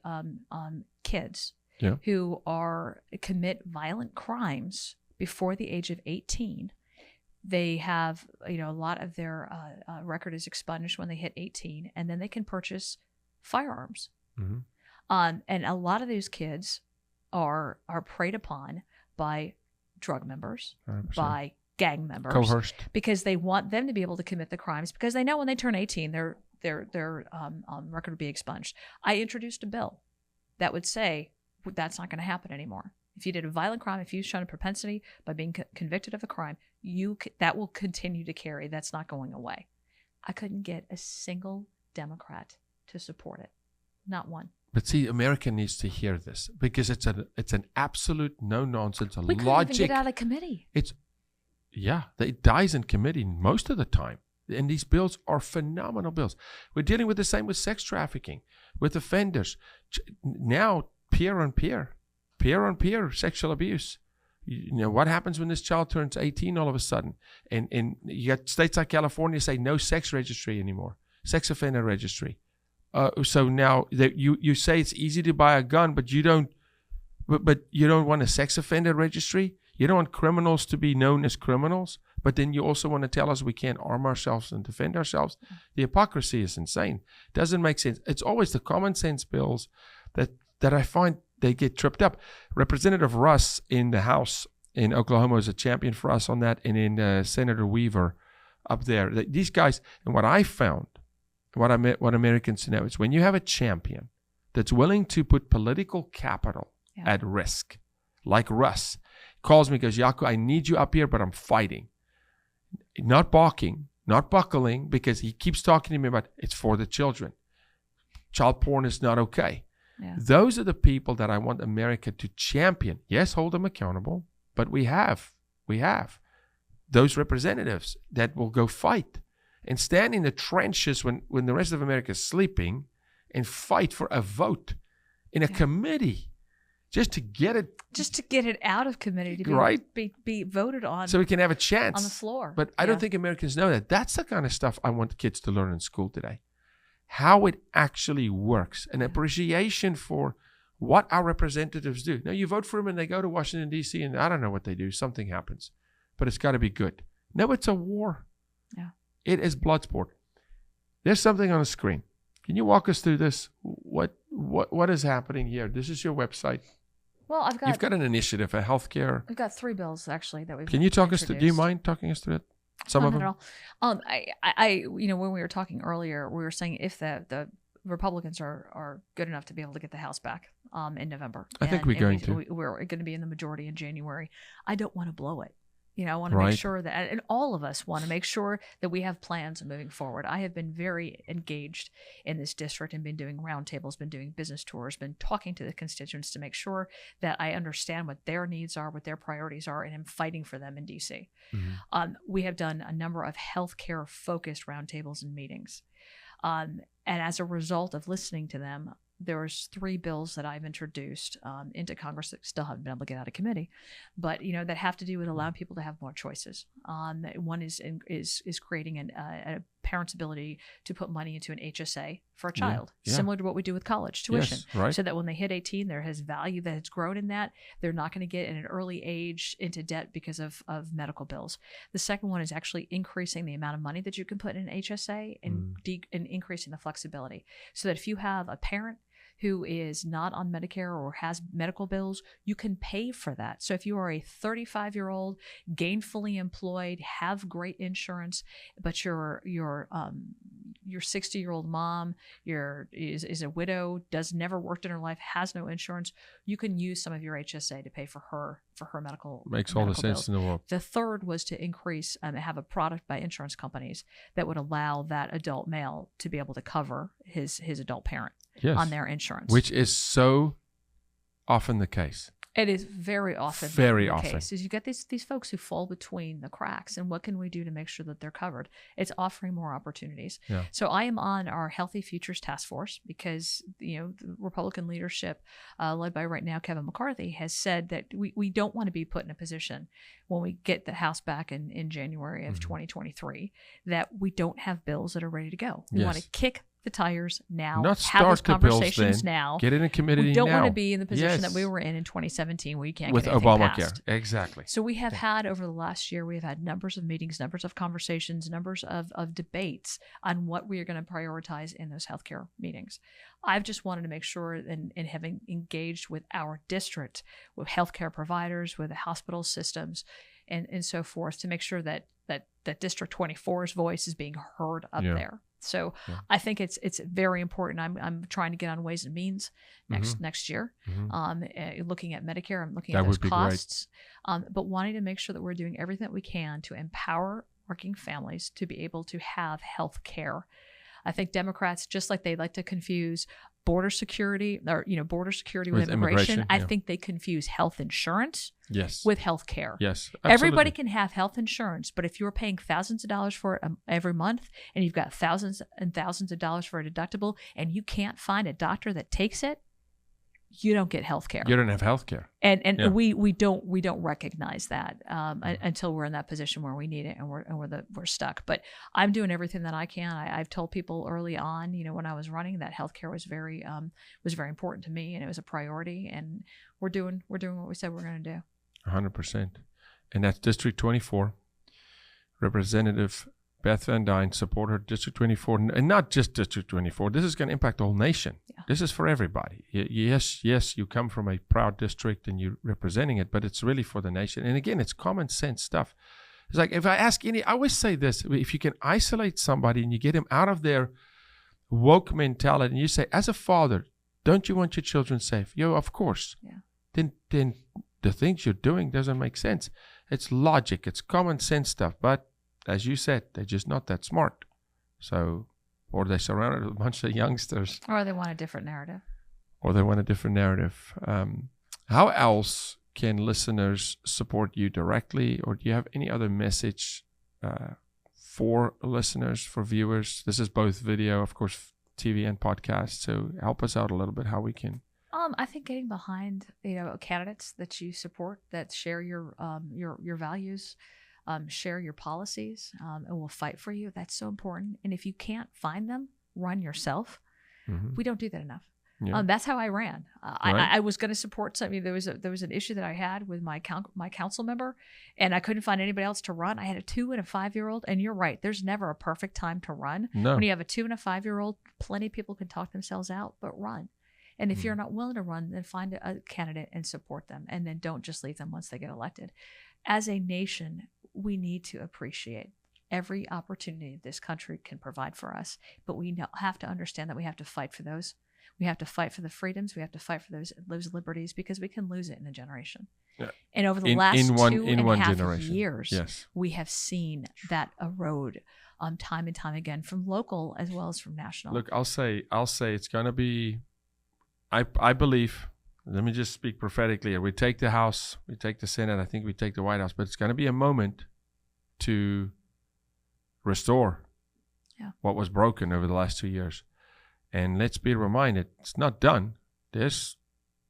kids who commit violent crimes before the age of 18. They have, a lot of their record is expunged when they hit 18, and then they can purchase firearms. Mm-hmm. And a lot of these kids are preyed upon by drug members, 100%. By gang members, coerced, because they want them to be able to commit the crimes, because they know when they turn 18, their record would be expunged. I introduced a bill that would say that's not going to happen anymore. If you did a violent crime, if you've shown a propensity by being convicted of a crime, that will continue to carry. That's not going away. I couldn't get a single Democrat to support it, not one. But see, America needs to hear this, because it's an absolute no nonsense. We couldn't even get out of committee. It dies in committee most of the time. And these bills are phenomenal bills. We're dealing with the same with sex trafficking, with offenders. Now, peer on peer sexual abuse. What happens when this child turns 18 all of a sudden? And you got states like California say no sex registry anymore, sex offender registry. So now that you say it's easy to buy a gun, but you don't want a sex offender registry. You don't want criminals to be known as criminals, but then you also want to tell us we can't arm ourselves and defend ourselves. The hypocrisy is insane. Doesn't make sense. It's always the common sense bills that that I find they get tripped up. Representative Russ in the House in Oklahoma is a champion for us on that, and in Senator Weaver up there. These guys, and what I found, what Americans know is when you have a champion that's willing to put political capital at risk, like Russ, calls me, goes, Jaco, I need you up here, but I'm fighting. Not balking, not buckling, because he keeps talking to me about it's for the children. Child porn is not okay. Yeah. Those are the people that I want America to champion. Yes, hold them accountable, but we have those representatives that will go fight and stand in the trenches when the rest of America is sleeping and fight for a vote in a committee just to get it out of committee to be voted on, so we can have a chance on the floor. But I don't think Americans know that. That's the kind of stuff I want kids to learn in school today. How it actually works, an appreciation for what our representatives do. Now, you vote for them and they go to Washington, D.C., and I don't know what they do. Something happens. But it's got to be good. No, it's a war. Yeah. It is blood sport. There's something on the screen. Can you walk us through this? What is happening here? This is your website. Well, You've got an initiative, a healthcare. We've got 3 bills, actually, that we've Can you talk us through? Do you mind talking us through it? Some of them? Not at all. I when we were talking earlier, we were saying if the Republicans are good enough to be able to get the House back in November. I think we're going to. We're going to be in the majority in January. I don't want to blow it. I want to make sure that, and all of us want to make sure that we have plans moving forward. I have been very engaged in this district and been doing roundtables, been doing business tours, been talking to the constituents to make sure that I understand what their needs are, what their priorities are, and am fighting for them in D.C. Mm-hmm. We have done a number of healthcare focused roundtables and meetings. And as a result of listening to them, there's 3 bills that I've introduced into Congress that still haven't been able to get out of committee, but that have to do with allowing people to have more choices. One is creating a parent's ability to put money into an HSA for a child, similar to what we do with college tuition, so that when they hit 18, there has value that has grown in that. They're not going to get at an early age into debt because of medical bills. The second one is actually increasing the amount of money that you can put in an HSA and increasing the flexibility, so that if you have a parent who is not on Medicare or has medical bills, you can pay for that. So if you are a 35-year-old, gainfully employed, have great insurance, but your 60-year-old mom is a widow, never worked in her life, has no insurance, you can use some of your HSA to pay for her medical bills. Makes all the sense in the world. The third was to increase have a product by insurance companies that would allow that adult male to be able to cover his adult parent on their insurance. Which is so often the case. It is very often the case. Is you get these folks who fall between the cracks, and what can we do to make sure that they're covered? It's offering more opportunities. Yeah. So I am on our Healthy Futures Task Force because the Republican leadership, led by right now Kevin McCarthy, has said that we don't want to be put in a position when we get the House back in January of 2023 that we don't have bills that are ready to go. We want to kick the tires now. Not have start those conversations then. now. Get in a committee now. We don't want to be in the position that we were in 2017 where you can't with get anything Obamacare. passed. Exactly. So we have had over the last year, we have had numbers of meetings, numbers of conversations, numbers of debates on what we are going to prioritize in those healthcare meetings. I've just wanted to make sure, and having engaged with our district, with healthcare providers, with the hospital systems, and so forth, to make sure that District 24's voice is being heard up there. So I think it's very important. I'm trying to get on Ways and Means next year, looking at Medicare. I'm looking at those costs, but wanting to make sure that we're doing everything that we can to empower working families to be able to have health care. I think Democrats, just like they like to confuse border security with immigration. I think they confuse health insurance with health care. Yes, absolutely. Everybody can have health insurance, but if you're paying thousands of dollars for it every month, and you've got thousands and thousands of dollars for a deductible, and you can't find a doctor that takes it, you don't get health care. You don't have health care. And we don't recognize that until we're in that position where we need it and we're stuck. But I'm doing everything that I can. I've told people early on, when I was running, that healthcare was very important to me, and it was a priority. And we're doing what we said we're going to do. 100%. And that's District 24, Representative Beth Van Duyne, support her, District 24, and not just District 24. This is going to impact the whole nation. Yeah. This is for everybody. Yes, you come from a proud district and you're representing it, but it's really for the nation. And again, it's common sense stuff. It's like if I ask I always say this, if you can isolate somebody and you get him out of their woke mentality and you say, as a father, don't you want your children safe? Of course. Yeah. Then the things you're doing doesn't make sense. It's logic. It's common sense stuff. But as you said, they're just not that smart. So, or they're surrounded with a bunch of youngsters. Or they want a different narrative. How else can listeners support you directly? Or do you have any other message for listeners, for viewers? This is both video, of course, TV and podcast. So help us out a little bit how we can. I think getting behind, candidates that you support, that share your values, share your policies, and will fight for you. That's so important. And if you can't find them, run yourself. Mm-hmm. We don't do that enough. Yeah. That's how I ran. Right. I was going to support something. There was an issue that I had with my council member, and I couldn't find anybody else to run. I had a 2 and a 5-year-old, and you're right. There's never a perfect time to run. No. When you have a 2 and a 5-year-old, plenty of people can talk themselves out, but run. And if you're not willing to run, then find a candidate and support them, and then don't just leave them once they get elected. As a nation, we need to appreciate every opportunity this country can provide for us, but we have to understand that we have to fight for those. We have to fight for the freedoms. We have to fight for those liberties, because we can lose it in a generation. Yeah. And over the last 2.5 years, yes, we have seen that erode time and time again, from local as well as from national. Look, I'll say it's going to be, I believe, let me just speak prophetically here. We take the House, we take the Senate, I think we take the White House, but it's going to be a moment to restore what was broken over the last 2 years. And let's be reminded, it's not done. There's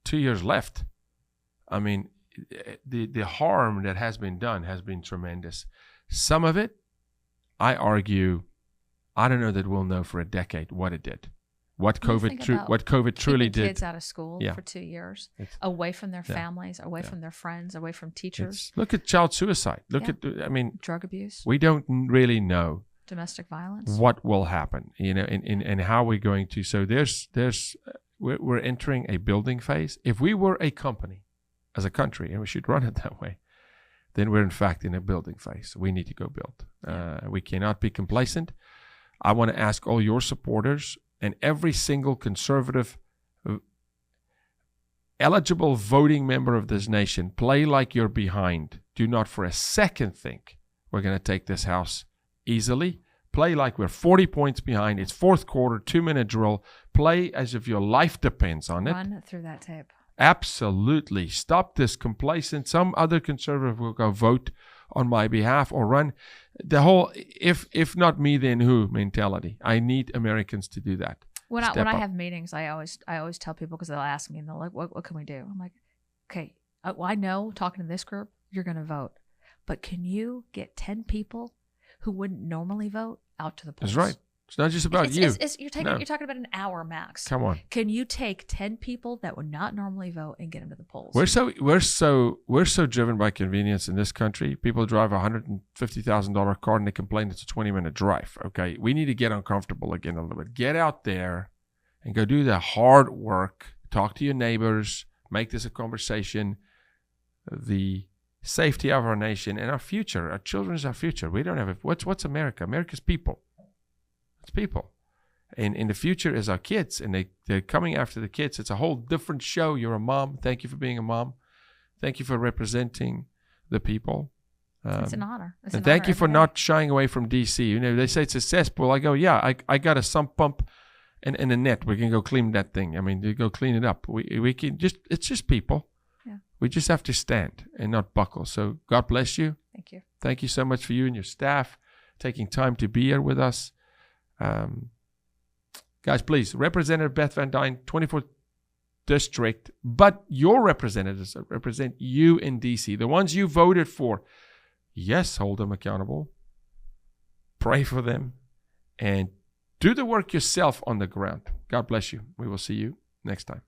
2 years left. I mean, the harm that has been done has been tremendous. Some of it, I argue, I don't know that we'll know for a decade what it did. What COVID truly did. Kids out of school for 2 years, away from their families, away from their friends, away from teachers. Look at child suicide. Look at, drug abuse. We don't really know. Domestic violence. What will happen, and how we're going to. So we're entering a building phase. If we were a company, as a country, and we should run it that way, then we're in fact in a building phase. We need to go build. We cannot be complacent. I want to ask all your supporters and every single conservative eligible voting member of this nation, play like you're behind. Do not for a second think we're going to take this house easily. Play like we're 40 points behind. It's fourth quarter, 2-minute drill. Play as if your life depends on it. Run through that tape. Absolutely. Stop this complacent. Some other conservative will go vote on my behalf or run the whole if not me then who mentality. I need Americans to do that. When I have meetings, I always tell people, because they'll ask me and they're like, what can we do? I'm like, okay, I know talking to this group you're going to vote, but can you get 10 people who wouldn't normally vote out to the polls? That's right. It's not just about you. You're talking about an hour max. Come on. Can you take 10 people that would not normally vote and get them to the polls? We're so driven by convenience in this country. People drive a $150,000 car and they complain it's a 20-minute drive. Okay, we need to get uncomfortable again a little bit. Get out there and go do the hard work. Talk to your neighbors. Make this a conversation. The safety of our nation and our future. Our children is our future. We don't have what's America? America's people. It's people. And in the future is our kids, and they're coming after the kids. It's a whole different show. You're a mom. Thank you for being a mom. Thank you for representing the people. It's an honor. And thank you for not shying away from DC. They say it's a cesspool. I go, yeah, I got a sump pump and a net. We can go clean that thing. I mean, you go clean it up. We can it's just people. Yeah. We just have to stand and not buckle. So God bless you. Thank you. Thank you so much for you and your staff taking time to be here with us. Guys, please, Representative Beth Van Duyne, 24th District, but your representatives represent you in D.C., the ones you voted for. Yes, hold them accountable. Pray for them. And do the work yourself on the ground. God bless you. We will see you next time.